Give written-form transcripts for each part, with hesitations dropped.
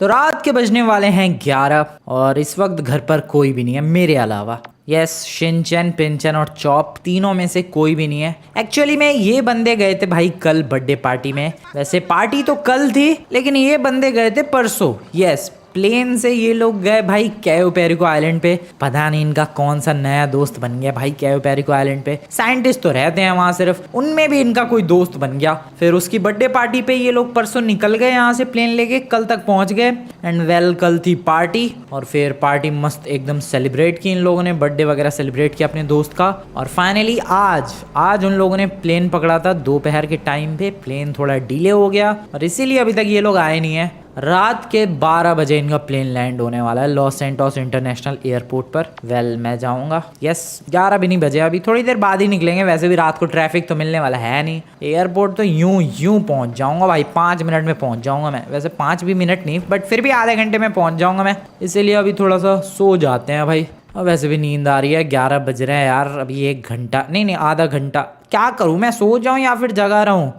तो रात के बजने वाले हैं 11 और इस वक्त घर पर कोई भी नहीं है मेरे अलावा। यस, शिनचैन, पिंचन और चॉप तीनों में से कोई भी नहीं है। एक्चुअली में ये बंदे गए थे भाई कल बर्थडे पार्टी में। वैसे पार्टी तो कल थी लेकिन ये बंदे गए थे परसों। यस, प्लेन से ये लोग गए भाई कैयो पेरिको आइलैंड पे। पता नहीं इनका कौन सा नया दोस्त बन गया भाई कैयो पेरिको आइलैंड पे। साइंटिस्ट तो रहते हैं वहां सिर्फ, उनमें भी इनका कोई दोस्त बन गया। फिर उसकी बर्थडे पार्टी पे ये लोग परसों निकल गए यहाँ से प्लेन लेके, कल तक पहुंच गए। एंड वेल, कल थी पार्टी और फिर पार्टी मस्त एकदम सेलिब्रेट की इन लोगों ने, बर्थडे वगैरह सेलिब्रेट किया अपने दोस्त का। और फाइनली आज उन लोगों ने प्लेन पकड़ा था दोपहर के टाइम पे। प्लेन थोड़ा डिले हो गया और इसीलिए अभी तक ये लोग आए नहीं है। रात के 12 बजे इनका प्लेन लैंड होने वाला है लॉस सैंटोस इंटरनेशनल एयरपोर्ट पर। वेल, मैं जाऊंगा। यस, 11 भी नहीं बजे, अभी थोड़ी देर बाद ही निकलेंगे। वैसे भी रात को ट्रैफिक तो मिलने वाला है नहीं। एयरपोर्ट तो यूं पहुंच जाऊंगा भाई, 5 मिनट में पहुंच जाऊंगा मैं। वैसे 5 भी मिनट नहीं, बट फिर भी आधे घंटे में पहुंच जाऊंगा मैं। इसीलिए अभी थोड़ा सा सो जाते हैं भाई। और वैसे भी नींद आ रही है, 11 बज रहे हैं यार। अभी 1 घंटा नहीं, आधा घंटा। क्या करूं मैं, सो जाऊं या फिर जगा रहूं,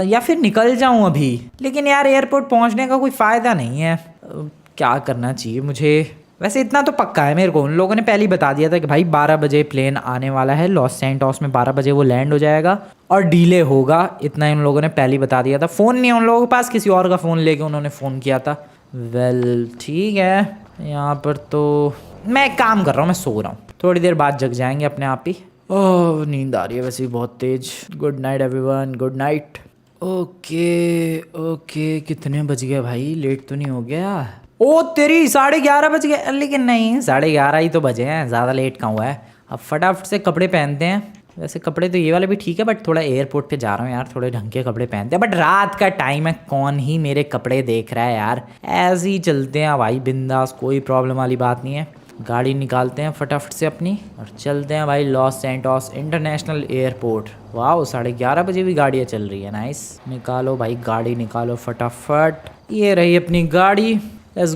या फिर निकल जाऊं अभी। लेकिन यार एयरपोर्ट पहुंचने का कोई फ़ायदा नहीं है। क्या करना चाहिए मुझे? वैसे इतना तो पक्का है मेरे को, उन लोगों ने पहले ही बता दिया था कि भाई 12 बजे प्लेन आने वाला है लॉस सैंटोस में, 12 बजे वो लैंड हो जाएगा और डिले होगा। इतना उन लोगों ने पहले ही बता दिया था। फ़ोन नहीं है उन लोगों के पास, किसी और का फ़ोन लेके उन्होंने फ़ोन किया था। वेल ठीक है, यहाँ पर तो मैं एक काम कर रहा हूँ, मैं सो रहा हूँ। थोड़ी देर बाद जग जाएंगे अपने आप ही। ओह, नींद आ रही है वैसे भी बहुत तेज। Good night everyone, good night. Okay, कितने बज गए भाई? लेट तो नहीं हो गया? ओ तेरी, 11:30 बज गए। लेकिन नहीं, 11:30 ही तो बजे हैं, ज़्यादा लेट कहाँ हुआ है। अब फटाफट से कपड़े पहनते हैं। वैसे कपड़े तो ये वाले भी ठीक है, बट थोड़ा एयरपोर्ट पे जा रहा हूँ यार, थोड़े ढंग के कपड़े पहनते हैं। बट रात का टाइम है, कौन ही मेरे कपड़े देख रहा है यार। ऐसे ही चलते हैं भाई बिंदास, कोई प्रॉब्लम वाली बात नहीं है। गाड़ी निकालते हैं फटाफट से अपनी और चलते हैं भाई लॉस सैंटोस इंटरनेशनल एयरपोर्ट। वाह, 11:30 बजे भी गाड़ियाँ चल रही है। नाइस, निकालो भाई गाड़ी, निकालो फटाफट। ये रही अपनी गाड़ी। Let's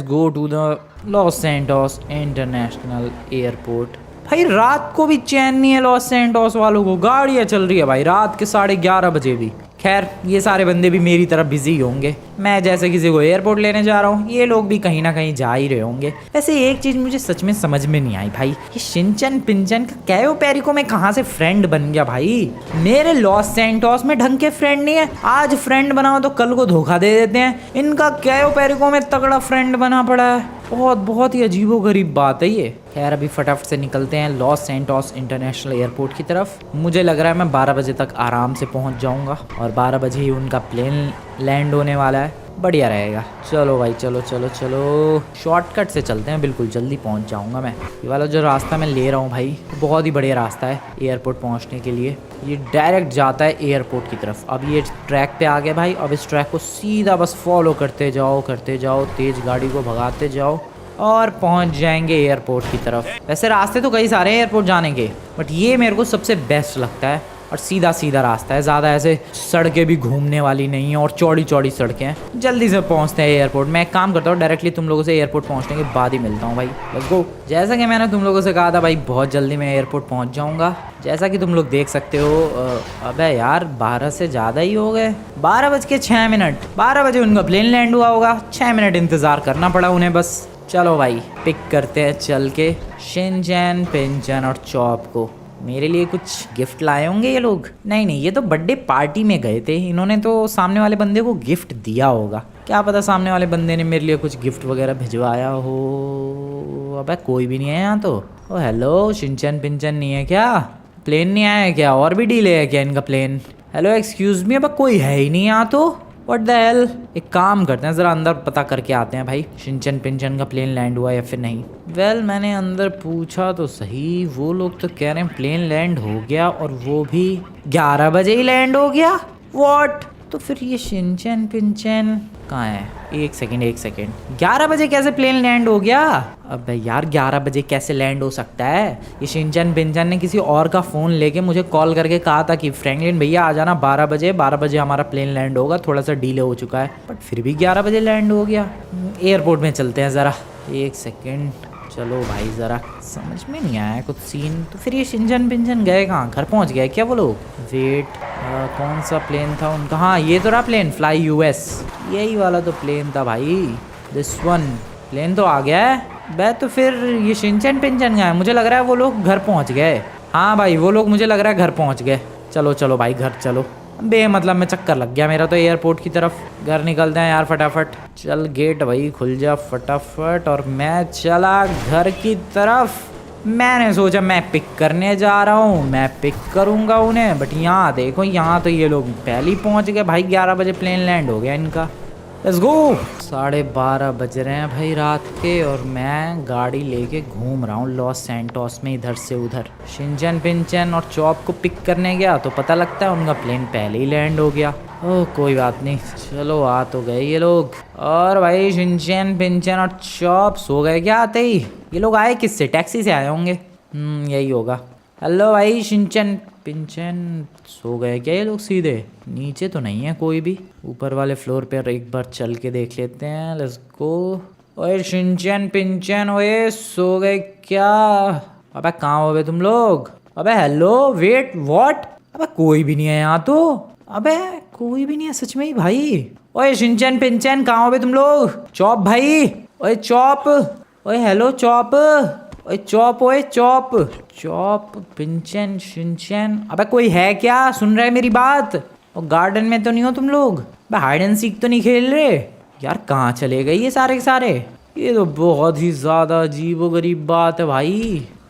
go to the Los Santos international Airport. भाई रात को भी चैन नहीं है लॉस सैंटोस वालों को, गाड़ियाँ चल रही है भाई रात के 11:30 बजे भी। खैर, ये सारे बंदे भी मेरी तरफ बिजी होंगे। मैं जैसे किसी को एयरपोर्ट लेने जा रहा हूँ, ये लोग भी कहीं ना कहीं जा ही रहे होंगे। वैसे एक चीज़ मुझे सच में समझ में नहीं आई भाई, ये शिनचैन पिंचन का कैयो पेरिको में कहाँ से फ्रेंड बन गया भाई? मेरे लॉस सैंटोस में ढंग के फ्रेंड नहीं है। आज फ्रेंड बनाओ तो कल को धोखा दे देते हैं। इनका कैयो पेरिको में तगड़ा फ्रेंड बना पड़ा है। बहुत ही अजीबोगरीब बात है ये। खैर, अभी फटाफट से निकलते हैं लॉस सैंटोस इंटरनेशनल एयरपोर्ट की तरफ। मुझे लग रहा है मैं 12 बजे तक आराम से पहुंच जाऊंगा और 12 बजे ही उनका प्लेन लैंड होने वाला है। बढ़िया रहेगा। चलो भाई, चलो। शॉर्टकट से चलते हैं, बिल्कुल जल्दी पहुंच जाऊंगा मैं। ये वाला जो रास्ता मैं ले रहा हूँ भाई, बहुत ही बढ़िया रास्ता है एयरपोर्ट पहुंचने के लिए। ये डायरेक्ट जाता है एयरपोर्ट की तरफ। अब ये ट्रैक पे आ गया भाई। अब इस ट्रैक को सीधा बस फॉलो करते जाओ, तेज गाड़ी को भगाते जाओ और पहुंच जाएंगे एयरपोर्ट की तरफ। वैसे रास्ते तो कई सारे हैं एयरपोर्ट जाने के, बट ये मेरे को सबसे बेस्ट लगता है और सीधा रास्ता है। ज़्यादा ऐसे सड़कें भी घूमने वाली नहीं है और चौड़ी सड़कें हैं। जल्दी से पहुंचते हैं एयरपोर्ट। मैं एक काम करता हूँ, डायरेक्टली तुम लोगों से एयरपोर्ट पहुंचने के बाद ही मिलता हूँ भाई। Let's go. जैसा कि मैंने तुम लोगों से कहा था भाई, बहुत जल्दी मैं एयरपोर्ट पहुँच जाऊँगा। जैसा कि तुम लोग देख सकते हो। अबे यार, 12 से ज़्यादा ही हो गए। 12:06। 12 बजे उनका प्लेन लैंड हुआ होगा। 6 मिनट इंतज़ार करना पड़ा उन्हें बस। चलो भाई, पिक करते हैं चल के शिनचैन, पिंचन और चॉप को। मेरे लिए कुछ गिफ्ट लाए होंगे ये लोग। नहीं, ये तो बर्थडे पार्टी में गए थे। इन्होंने तो सामने वाले बंदे को गिफ्ट दिया होगा। क्या पता सामने वाले बंदे ने मेरे लिए कुछ गिफ्ट वगैरह भिजवाया हो। अबे कोई भी नहीं है यहाँ तो। ओ हेलो, शिनचैन पिंचन नहीं है क्या? प्लेन नहीं आया है क्या? और भी डिले है क्या इनका प्लेन? हेलो, एक्सक्यूज मी, अब कोई है ही नहीं यहाँ तो। What the hell? एक काम करते हैं, ज़रा अंदर पता करके आते हैं भाई, शिनचैन पिंचन का प्लेन लैंड हुआ या फिर नहीं। वेल, मैंने अंदर पूछा तो सही, वो लोग तो कह रहे हैं प्लेन लैंड हो गया और वो भी 11 बजे ही लैंड हो गया। व्हाट? तो फिर ये शिनचैन पिंचन कहाँ है? एक सेकेंड, 11 बजे कैसे प्लेन लैंड हो गया? अबे यार, 11 बजे कैसे लैंड हो सकता है? ये शिनचैन पिंचन ने किसी और का फ़ोन लेके मुझे कॉल करके कहा था कि फ्रैंकलिन भैया आ जाना 12 बजे हमारा प्लेन लैंड होगा, थोड़ा सा डिले हो चुका है। बट फिर भी 11 बजे लैंड हो गया। एयरपोर्ट में चलते हैं ज़रा। एक सेकेंड, चलो भाई ज़रा समझ में नहीं आया कुछ सीन। तो फिर ये शिंचन पिंचन गए कहाँ? घर पहुँच गए क्या वो लोग? वेट, कौन सा प्लेन था उनका? हाँ ये तो रहा प्लेन, फ्लाई यूएस, यही वाला तो प्लेन था भाई। दिस वन प्लेन तो आ गया है बे। तो फिर ये शिंचन पिंचन गए, मुझे लग रहा है वो लोग घर पहुँच गए। हाँ भाई वो लोग मुझे लग रहा है घर पहुँच गए। चलो चलो भाई घर चलो। मतलब में चक्कर लग गया मेरा तो एयरपोर्ट की तरफ। घर निकलते हैं यार फटाफट। चल गेट भाई खुल जा फटाफट। और मैं चला घर की तरफ। मैंने सोचा मैं पिक करने जा रहा हूँ, मैं पिक करूँगा उन्हें, बट यहाँ देखो यहाँ तो ये लोग पहले ही पहुँच गए भाई। 11 बजे प्लेन लैंड हो गया इनका। Let's go. 12:30 बज रहे हैं भाई रात के और मैं गाड़ी लेके घूम रहा हूँ लॉस सैंटोस में इधर से उधर। शिंचन पिंचन और चॉप को पिक करने गया तो पता लगता है उनका प्लेन पहले ही लैंड हो गया। ओह कोई बात नहीं, चलो आ तो गए ये लोग। और भाई शिंचन पिंचन और चॉप सो गए क्या आते ही? ये लोग आए किससे? टैक्सी से आए होंगे। यही होगा। हेलो भाई शिंचन पिंचन सो गए क्या ये लोग? सीधे नीचे तो नहीं है कोई भी। ऊपर वाले फ्लोर पर एक बार चल के देख लेते हैं। Let's go. ओए शिंचन पिंचन ओए सो गए क्या? अबे कहाँ हो गए तुम लोग? अबे हेलो वेट व्हाट? अबे कोई भी नहीं है यहाँ तो। अबे कोई भी नहीं है सच में ही भाई। ओए शिंचन पिंचन कहाँ हो गए तुम लोग? चॉप भाई, ओए चॉप, ओए हेलो चॉप, ओए चॉप, ओए चॉप, चॉप पिंचन शिंचन। अबे कोई है क्या? सुन रहे मेरी बात? और गार्डन में तो नहीं हो तुम लोग? बे हाइड एंड सीक तो नहीं खेल रहे यार? कहाँ चले गए ये सारे के सारे? ये तो बहुत ही ज़्यादा अजीबोगरीब बात है भाई।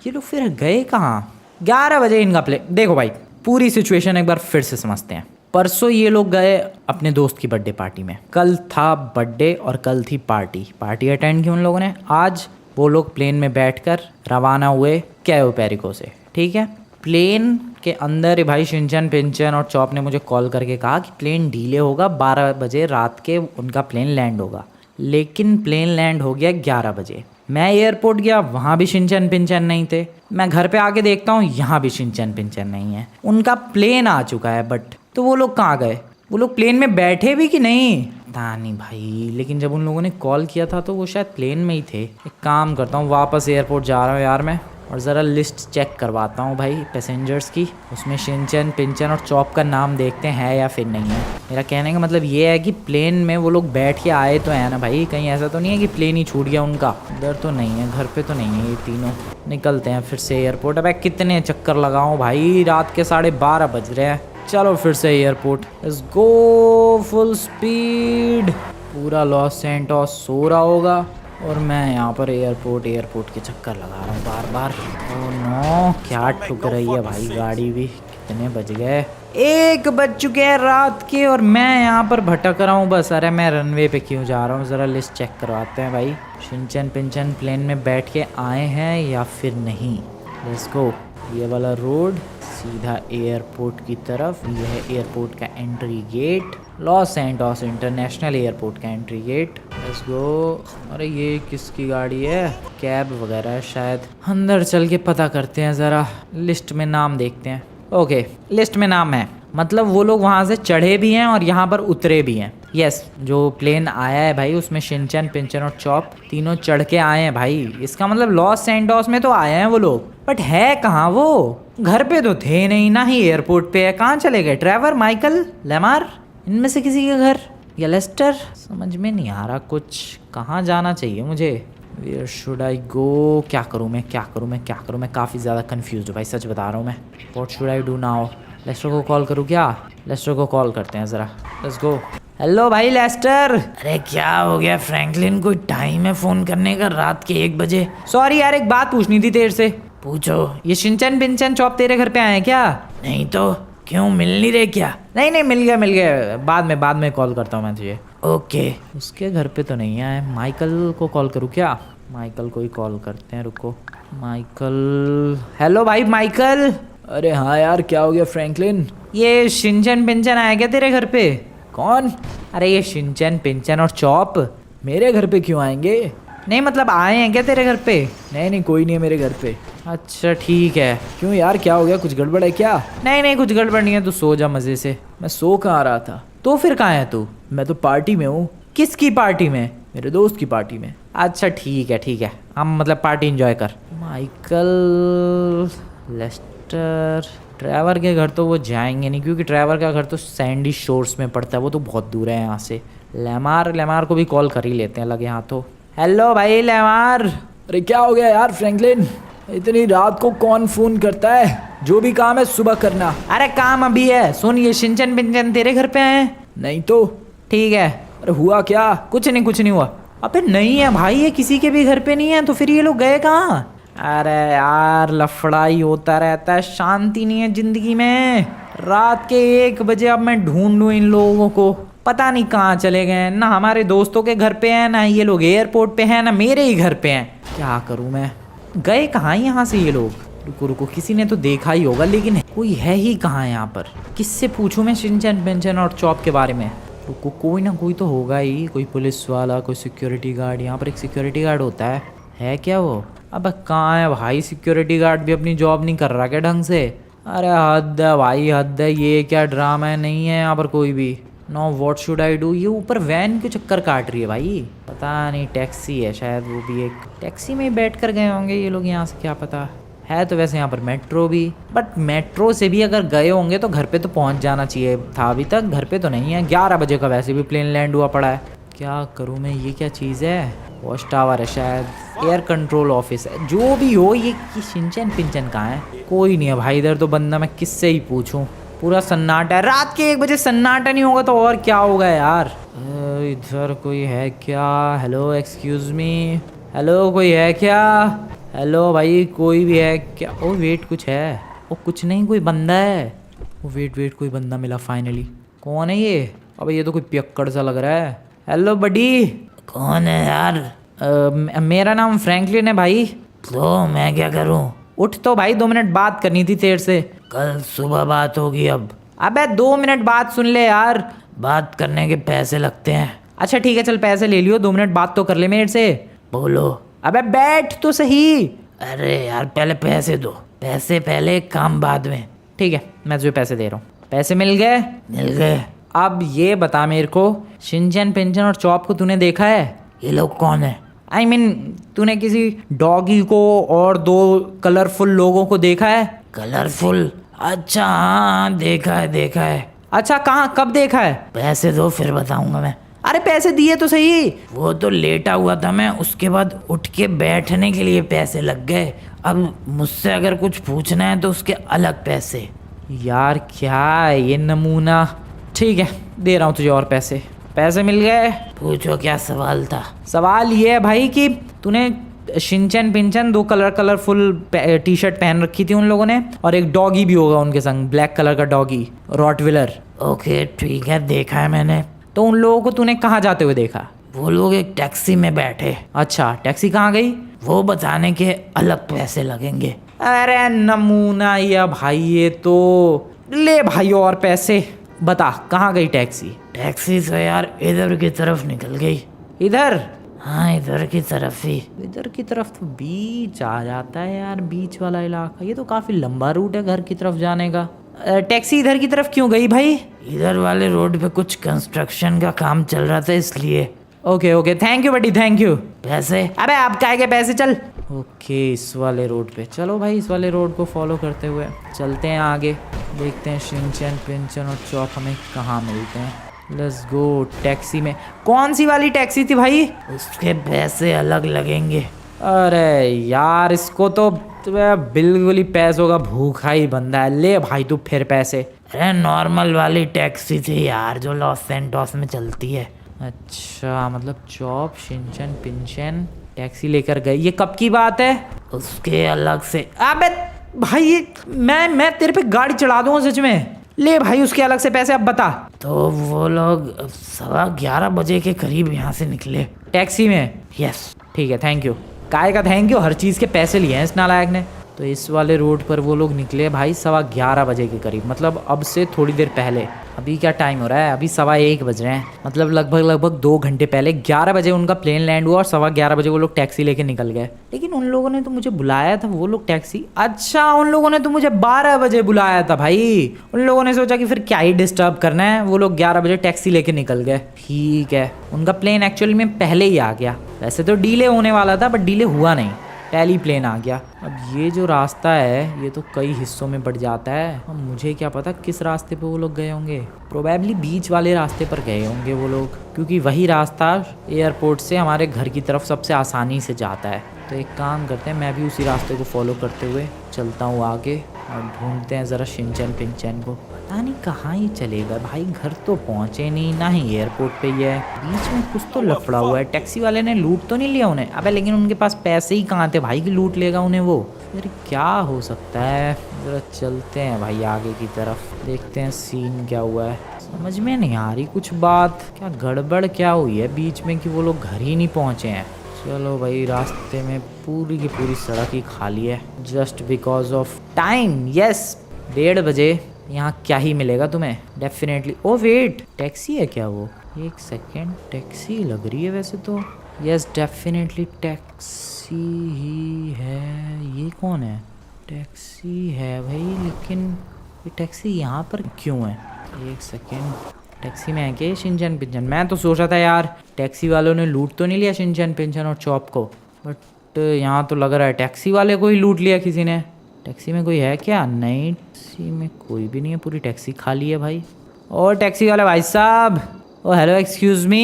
ये लोग फिर गए कहाँ? 11 बजे इनका प्ले। देखो भाई पूरी सिचुएशन एक बार फिर से समझते हैं। परसों ये लोग गए अपने दोस्त की बर्थडे पार्टी में। कल था बर्थडे और कल थी पार्टी अटेंड की उन लोगों ने। आज वो लोग प्लेन में बैठकर रवाना हुए कैयो पेरिको से। ठीक है, प्लेन के अंदर भाई शिंचन पिंचन और चॉप ने मुझे कॉल करके कहा कि प्लेन डीले होगा, 12 बजे रात के उनका प्लेन लैंड होगा। लेकिन प्लेन लैंड हो गया 11 बजे। मैं एयरपोर्ट गया, वहाँ भी शिंचन पिंचन नहीं थे। मैं घर पे आके देखता हूँ यहाँ भी शिंचन पिंचन नहीं है। उनका प्लेन आ चुका है बट तो वो लोग कहाँ गए? वो लोग प्लेन में बैठे भी कि नहीं पता नहीं भाई। लेकिन जब उन लोगों ने कॉल किया था तो वो शायद प्लेन में ही थे। एक काम करता हूँ वापस एयरपोर्ट जा रहा हूँ यार मैं, और ज़रा लिस्ट चेक करवाता हूँ भाई पैसेंजर्स की। उसमें शिंचन पिंचन और चॉप का नाम देखते हैं या फिर नहीं है। मेरा कहने का मतलब ये है कि प्लेन में वो लोग बैठ के आए तो है ना भाई? कहीं ऐसा तो नहीं है कि प्लेन ही छूट गया उनका? इधर तो नहीं है, घर पे तो नहीं है ये तीनों। निकलते हैं फिर से एयरपोर्ट। अब कितने चक्कर लगाऊँ भाई? रात के 12:30 बज रहे हैं। चलो फिर से airport. Let's go full speed. पूरा लॉस सैंटोस सो रहा होगा और मैं यहाँ पर एयरपोर्ट के चक्कर लगा रहा हूँ बार बार। ओह नो, क्या ठुक रही है भाई गाड़ी भी। कितने बज गए? 1 बज चुके हैं रात के और मैं यहाँ पर भटक रहा हूँ बस। अरे मैं रनवे पे क्यों जा रहा हूँ? ज़रा लिस्ट चेक करवाते हैं भाई। शिंचन पिंचन प्लेन में बैठ के आए हैं या फिर नहीं? Let's go. ये वाला रोड सीधा एयरपोर्ट की तरफ। यह है एयरपोर्ट का entry gate, Los Santos international airport का एंट्री गेट। Let's go. अरे ये किसकी गाड़ी है? कैब वगैरह है शायद। अंदर चल के पता करते हैं ज़रा, लिस्ट में नाम देखते हैं। ओके लिस्ट में नाम है, मतलब वो लोग वहाँ से चढ़े भी हैं और यहाँ पर उतरे भी हैं। यस, जो प्लेन आया है भाई उसमें शिंचन पिंचन और चॉप तीनों चढ़ के आए हैं भाई। इसका मतलब लॉस सैंटोस में तो आए हैं वो लोग, बट है कहाँ वो? घर पे तो थे नहीं, ना ही एयरपोर्ट पे है। कहाँ चले गए? ट्रेवर, माइकल, लेमार, इनमें से किसी के घर, या लेस्टर? समझ में नहीं आ रहा कुछ। कहाँ जाना चाहिए मुझे? वेयर शुड आई गो? क्या करूँ मैं? मैं काफ़ी ज़्यादा कन्फ्यूज हूँ भाई, सच बता रहा हूँ मैं। What should I do now? Lester को कॉल करूँ क्या? लेस्टर को कॉल करते हैं ज़रा। Let's go. हेलो भाई लेस्टर। अरे क्या हो गया फ्रैंकलिन? कोई टाइम है फ़ोन करने का रात के 1 बजे? सॉरी यार, एक बात पूछनी थी तेरे से। पूछो। ये शिंचन पिंचन चॉप तेरे घर पे आए हैं क्या? नहीं तो क्यों, मिल नहीं रहे क्या? नहीं मिल गया। बाद में कॉल करता हूँ मैं तुझे। ओके। उसके घर पे तो नहीं आए। माइकल को कॉल करूँ क्या? माइकल को ही कॉल करते हैं, रुको। माइकल। हेलो भाई माइकल। अरे हाँ यार, क्या हो गया फ्रैंकलिन? ये शिंचन पिंचन आया क्या तेरे घर पे? कौन? अरे ये शिंचन पिंचन और चॉप मेरे घर पे क्यों आएंगे? नहीं मतलब आए हैं क्या तेरे घर पे? नहीं कोई नहीं है मेरे घर पे। अच्छा ठीक है। क्यों यार, क्या हो गया? कुछ गड़बड़ है क्या? नहीं कुछ गड़बड़ नहीं है, तू सो जा मज़े से। मैं सो कहाँ रहा था? तो फिर कहाँ है तू? मैं तो पार्टी में हूँ। किसकी पार्टी में? मेरे दोस्त की पार्टी में। अच्छा ठीक है, हम मतलब पार्टी एंजॉय कर। माइकल, लेस्टर, ट्रेवर के घर तो वो जाएंगे नहीं क्योंकि ट्रेवर का घर तो सैंडी शोर्स में पड़ता है, वो तो बहुत दूर है यहाँ से। लेमार को भी कॉल कर ही लेते हैं लगे हाथों। हेलो भाई लेमार। अरे क्या हो गया यार फ्रैंकलिन, इतनी रात को कौन फोन करता है? जो भी काम है सुबह करना। अरे काम अभी है, सुन ये शिनचैन पिंचन तेरे घर पे आए? नहीं तो। ठीक है। अरे हुआ क्या? कुछ नहीं हुआ। अबे नहीं है भाई, ये किसी के भी घर पे नहीं है, तो फिर ये लोग गए कहाँ? अरे यार लफड़ा ही होता रहता है, शांति नहीं है जिंदगी में। रात के 1 बजे अब मैं ढूंढूं इन लोगों को, पता नहीं कहाँ चले गए। ना हमारे दोस्तों के घर पे हैं, ना ये लोग एयरपोर्ट पे हैं, ना मेरे ही घर पे हैं। क्या करूं मैं? गए कहाँ यहाँ से ये लोग? रुको किसी ने तो देखा ही होगा, लेकिन कोई है ही कहाँ यहाँ पर? किससे पूछूं मैं शिनचैन पिंचन और चॉप के बारे में? रुको, कोई ना कोई तो होगा ही, कोई पुलिस वाला, कोई सिक्योरिटी गार्ड। यहाँ पर एक सिक्योरिटी गार्ड होता है क्या वो? अब कहाँ है भाई? सिक्योरिटी गार्ड भी अपनी जॉब नहीं कर रहा क्या ढंग से? अरे हद है भाई, हद है। ये क्या ड्रामा है? नहीं है यहाँ पर कोई भी। Know what should I do? ये ऊपर वैन क्यों चक्कर काट रही है भाई? पता नहीं, टैक्सी है शायद, वो भी एक टैक्सी में ही बैठ कर गए होंगे ये लोग यहाँ से, क्या पता। है तो वैसे यहाँ पर मेट्रो भी, बट मेट्रो से भी अगर गए होंगे तो घर पे तो पहुँच जाना चाहिए था। अभी तक घर पे तो नहीं है। 11 बजे का वैसे भी प्लेन लैंड हुआ पड़ा है। क्या करूँ मैं? ये क्या चीज़ है? वॉच टावर है शायद, एयर कंट्रोल ऑफिस है, जो भी हो। ये शिनचैन पिंचन कहाँ है? कोई नहीं है भाई इधर तो। बंदा मैं किससे ही पूछूं? पूरा सन्नाटा है। रात के 1 बजे सन्नाटा नहीं होगा तो और क्या होगा यार? इधर कोई है क्या? हेलो एक्सक्यूज मी, हेलो कोई है क्या? हेलो भाई कोई भी है क्या? ओ वेट, कुछ है? ओ कुछ नहीं, कोई बंदा है। ओ वेट, कोई बंदा मिला फाइनली। कौन है ये? अब ये तो कोई पियक्कड़ सा लग रहा है। Hello buddy. कौन है यार? मेरा नाम फ्रैंकलिन है भाई। तो मैं क्या करूं? उठ तो भाई, 2 मिनट बात करनी थी तेरे से। कल सुबह बात होगी अब। अबे 2 मिनट बात सुन ले यार। बात करने के पैसे लगते हैं। अच्छा ठीक है, चल पैसे ले लियो, 2 मिनट बात तो कर ले मेरे से। बोलो। अबे बैठ तो सही। अरे यार पहले पैसे दो, पैसे पहले, काम बाद में। ठीक है, मैं तुझे पैसे दे रहा हूँ। पैसे मिल गए? मिल गए। अब ये बता मेरे को, शिनचैन पिंचन और चॉप को तूने देखा है? ये लोग कौन है? I mean, तूने किसी डॉगी को और 2 कलरफुल लोगों को देखा है? कलरफुल? अच्छा हाँ देखा है। अच्छा कहाँ, कब देखा है? पैसे दो फिर बताऊंगा मैं। अरे पैसे दिए तो सही। वो तो लेटा हुआ था मैं, उसके बाद उठ के बैठने के लिए पैसे लग गए। अब मुझसे अगर कुछ पूछना है तो उसके अलग पैसे। यार क्या है ये नमूना? ठीक है, दे रहा हूँ तुझे और पैसे। पैसे मिल गए। पूछो क्या सवाल था? सवाल ये है भाई कि तूने शिनचैन पिंचन 2 कलरफुल टी शर्ट पहन रखी थी उन लोगों ने, और एक डॉगी भी होगा उनके संग, ब्लैक कलर का डॉगी, रॉटविलर। ओके ठीक है, देखा है मैंने। तो उन लोगों को तूने कहाँ जाते हुए देखा? वो लोग एक टैक्सी में बैठे। अच्छा, टैक्सी कहाँ गई? वो बताने के अलग पैसे लगेंगे। अरे नमूना या भाई, ये तो ले भाई और पैसे। बता कहाँ गई टैक्सी? टैक्सी से यार इधर की तरफ निकल गई। इधर? हाँ इधर की तरफ ही। इधर की तरफ तो बीच आ जाता है यार, बीच वाला इलाका। ये तो काफी लंबा रूट है घर की तरफ जाने का। टैक्सी इधर की तरफ क्यों गई भाई? इधर वाले रोड पे कुछ कंस्ट्रक्शन का काम चल रहा था इसलिए। Okay thank you buddy, thank you. पैसे? अबे आप काय के पैसे? चल। ओके इस वाले रोड पे चलो भाई, इस वाले रोड को फॉलो करते हुए चलते हैं आगे। देखते हैं शिनचैन पिंचन और चॉप हमें कहाँ मिलते हैं। Let's go. टैक्सी में कौन सी वाली टैक्सी थी भाई? उसके पैसे अलग लगेंगे। अरे यार इसको तो बिल्कुल ही पैसों का भूखा ही बंदा है। ले भाई तू फिर पैसे। अरे नॉर्मल वाली टैक्सी थी यार, जो लॉस सैंटोस में चलती है। अच्छा मतलब चॉप शिनचैन पिंचन टैक्सी लेकर गए, ये कब की बात है? उसके अलग से। अबे भाई ये मैं तेरे पे गाड़ी चढ़ा दूंगा सच में। ले भाई उसके अलग से पैसे। अब बता। तो वो लोग 11:15 बजे के करीब यहाँ से निकले टैक्सी में? यस। ठीक है, थैंक यू। काय का थैंक यू? हर चीज़ के पैसे लिए हैं इस नालायक ने। तो इस वाले रोड पर वो लोग निकले भाई 11:15 बजे के करीब, मतलब अब से थोड़ी देर पहले। अभी क्या टाइम हो रहा है? अभी 1:15 बज रहे हैं, मतलब लगभग 2 घंटे पहले 11 बजे उनका प्लेन लैंड हुआ और 11:15 बजे वो लोग टैक्सी लेके निकल गए। लेकिन उन लोगों ने तो मुझे बुलाया था, वो लोग टैक्सी। अच्छा उन लोगों ने तो मुझे 12 बजे बुलाया था भाई। उन लोगों ने सोचा कि फिर क्या ही डिस्टर्ब करना है, वो लोग 11 बजे टैक्सी लेके निकल गए। ठीक है, उनका प्लेन एक्चुअली में पहले ही आ गया। वैसे तो डीले होने वाला था बट डीले हुआ नहीं, टेली प्लेन आ गया। अब ये जो रास्ता है ये तो कई हिस्सों में बढ़ जाता है। अब मुझे क्या पता किस रास्ते पे वो लोग गए होंगे, प्रोबेबली बीच वाले रास्ते पर गए होंगे वो लोग, क्योंकि वही रास्ता एयरपोर्ट से हमारे घर की तरफ सबसे आसानी से जाता है। तो एक काम करते हैं, मैं भी उसी रास्ते को फॉलो करते हुए चलता हूँ आगे और ढूंढते हैं ज़रा शिनचैन पिंचैन को। पता नहीं कहाँ ही चलेगा भाई, घर तो पहुँचे नहीं, ना ही एयरपोर्ट पे ही है। बीच में कुछ तो लफड़ा हुआ है, टैक्सी वाले ने लूट तो नहीं लिया उन्हें? अबे लेकिन उनके पास पैसे ही कहाँ थे भाई कि लूट लेगा उन्हें वो? फिर क्या हो सकता है, ज़रा चलते हैं भाई आगे की तरफ, देखते हैं सीन क्या हुआ है। समझ में नहीं आ रही कुछ बात, क्या गड़बड़ क्या हुई है बीच में कि वो लोग घर ही नहीं पहुँचे हैं। चलो भाई, रास्ते में पूरी की पूरी सड़क ही खाली है, just because of time. Yes 1:30 बजे, यहाँ क्या ही मिलेगा तुम्हें डेफिनेटली। ओ वेट, टैक्सी है क्या वो? एक सेकेंड, टैक्सी लग रही है वैसे तो। यस डेफिनेटली टैक्सी ही है। ये कौन है? टैक्सी है भाई, लेकिन ये टैक्सी यहाँ पर क्यों है? एक सेकेंड, टैक्सी में है क्या शिनचैन पिंचन? मैं तो सोच रहा था यार टैक्सी वालों ने लूट तो नहीं लिया शिनचैन पिंचन और चॉप को, बट यहाँ तो लग रहा है टैक्सी वाले को ही लूट लिया किसी ने। टैक्सी में कोई है क्या? नहीं, टैक्सी में कोई भी नहीं है, पूरी टैक्सी खाली है भाई। और टैक्सी वाले भाई साहब, ओ हेलो एक्सक्यूज़ मी,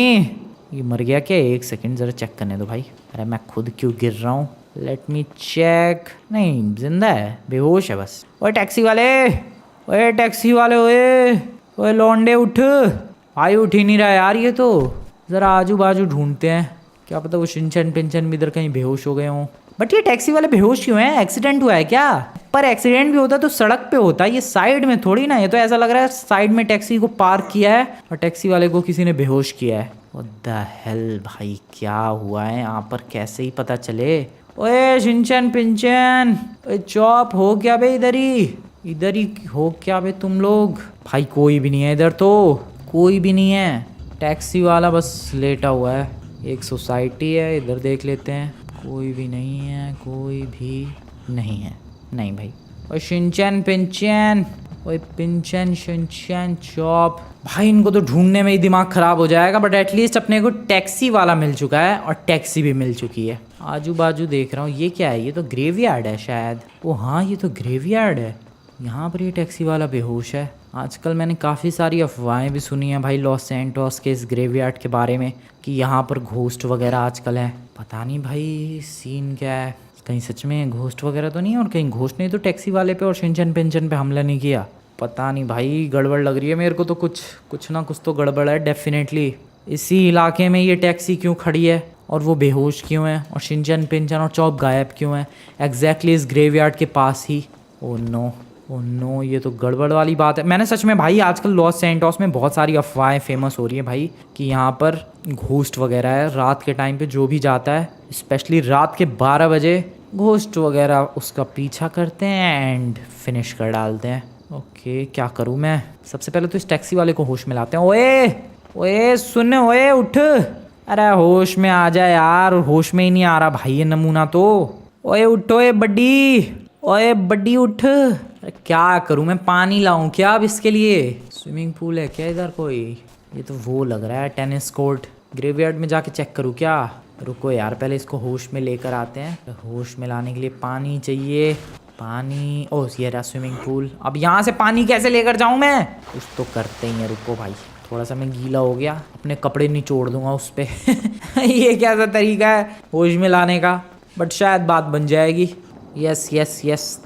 ये मर गया क्या? एक सेकेंड ज़रा चेक करने दो भाई। अरे मैं खुद क्यों गिर रहा हूँ, लेट मी चेक। नहीं जिंदा है, बेहोश है बस। ओए टैक्सी वाले, ओए टैक्सी वाले, ओए लौंडे उठ भाई। उठ ही नहीं रहा यार ये तो। ज़रा आजू बाजू ढूंढते हैं, क्या पता वो शिनचैन पिंचन भी इधर कहीं बेहोश हो गए हों। बट ये टैक्सी वाले बेहोश क्यों हैं? एक्सीडेंट हुआ है क्या? पर एक्सीडेंट भी होता तो सड़क पे होता, ये साइड में थोड़ी ना। ये तो ऐसा लग रहा है साइड में टैक्सी को पार्क किया है और टैक्सी वाले को किसी ने बेहोश किया है। व्हाट द हेल भाई, क्या हुआ है यहाँ पर, कैसे ही पता चले? ओए शिनचैन पिंचन, ओए चॉप हो क्या बे? इधर ही हो क्या बे तुम लोग? भाई कोई भी नहीं है इधर, तो कोई भी नहीं है। टैक्सी वाला बस लेटा हुआ है। एक सोसाइटी है, इधर देख लेते हैं। कोई भी नहीं है, कोई भी नहीं है। नहीं भाई। और शिनचैन पिंचैन, ओए पिंचैन शिनचैन चॉप, भाई इनको तो ढूंढने में ही दिमाग ख़राब हो जाएगा। बट एटलीस्ट अपने को टैक्सी वाला मिल चुका है और टैक्सी भी मिल चुकी है। आजू बाजू देख रहा हूँ, ये क्या है? ये तो ग्रेवयार्ड है शायद। ओ हाँ, ये तो ग्रेवयार्ड है। यहाँ पर ये टैक्सी वाला बेहोश है। आजकल मैंने काफ़ी सारी अफवाहें भी सुनी हैं भाई लॉस सैंटोस के इस ग्रेवयार्ड के बारे में, कि यहाँ पर घोस्ट वगैरह आजकल है। पता नहीं भाई सीन क्या है, कहीं सच में घोस्ट वगैरह तो नहीं है, और कहीं घोस्ट नहीं तो टैक्सी वाले पे और शिनचैन पिंचन पे हमला नहीं किया। पता नहीं भाई, गड़बड़ लग रही है मेरे को तो। कुछ ना कुछ तो गड़बड़ है डेफिनेटली। इसी इलाके में ये टैक्सी क्यों खड़ी है और वो बेहोश क्यों है और शिनचैन पिंचन और चॉप गायब क्यों है एग्जैक्टली इस ग्रेवयार्ड के पास ही? ओ नो, ये तो गड़बड़ वाली बात है। मैंने सच में भाई आजकल लॉस सैंटोस में बहुत सारी अफवाहें फेमस हो रही है भाई, कि यहाँ पर घोस्ट वगैरह है। रात के टाइम पे जो भी जाता है, स्पेशली रात के 12 बजे, घोस्ट वगैरह उसका पीछा करते हैं एंड फिनिश कर डालते हैं। ओके, क्या करूँ मैं? सबसे पहले तो इस टैक्सी वाले को होश में लाते हैं। ओए सुन, ओए उठ, अरे होश में आ जा यार। होश में ही नहीं आ रहा भाई ये नमूना तो। ओए उठो, ओए बड्डी उठ। अरे क्या करूँ मैं, पानी लाऊं क्या अब इसके लिए? स्विमिंग पूल है क्या इधर कोई? ये तो वो लग रहा है टेनिस कोर्ट। ग्रेवयार्ड में जाके चेक करूँ क्या? रुको यार, पहले इसको होश में लेकर आते हैं। होश में लाने के लिए पानी चाहिए। पानी, ओह ये रहा स्विमिंग पूल। अब यहाँ से पानी कैसे लेकर जाऊँ मैं? कुछ तो करते ही हैं, रुको भाई। थोड़ा सा मैं गीला हो गया, अपने कपड़े निचोड़ दूंगा उस पर। ये कैसा तरीका है होश में लाने का? बट शायद बात बन जाएगी। यस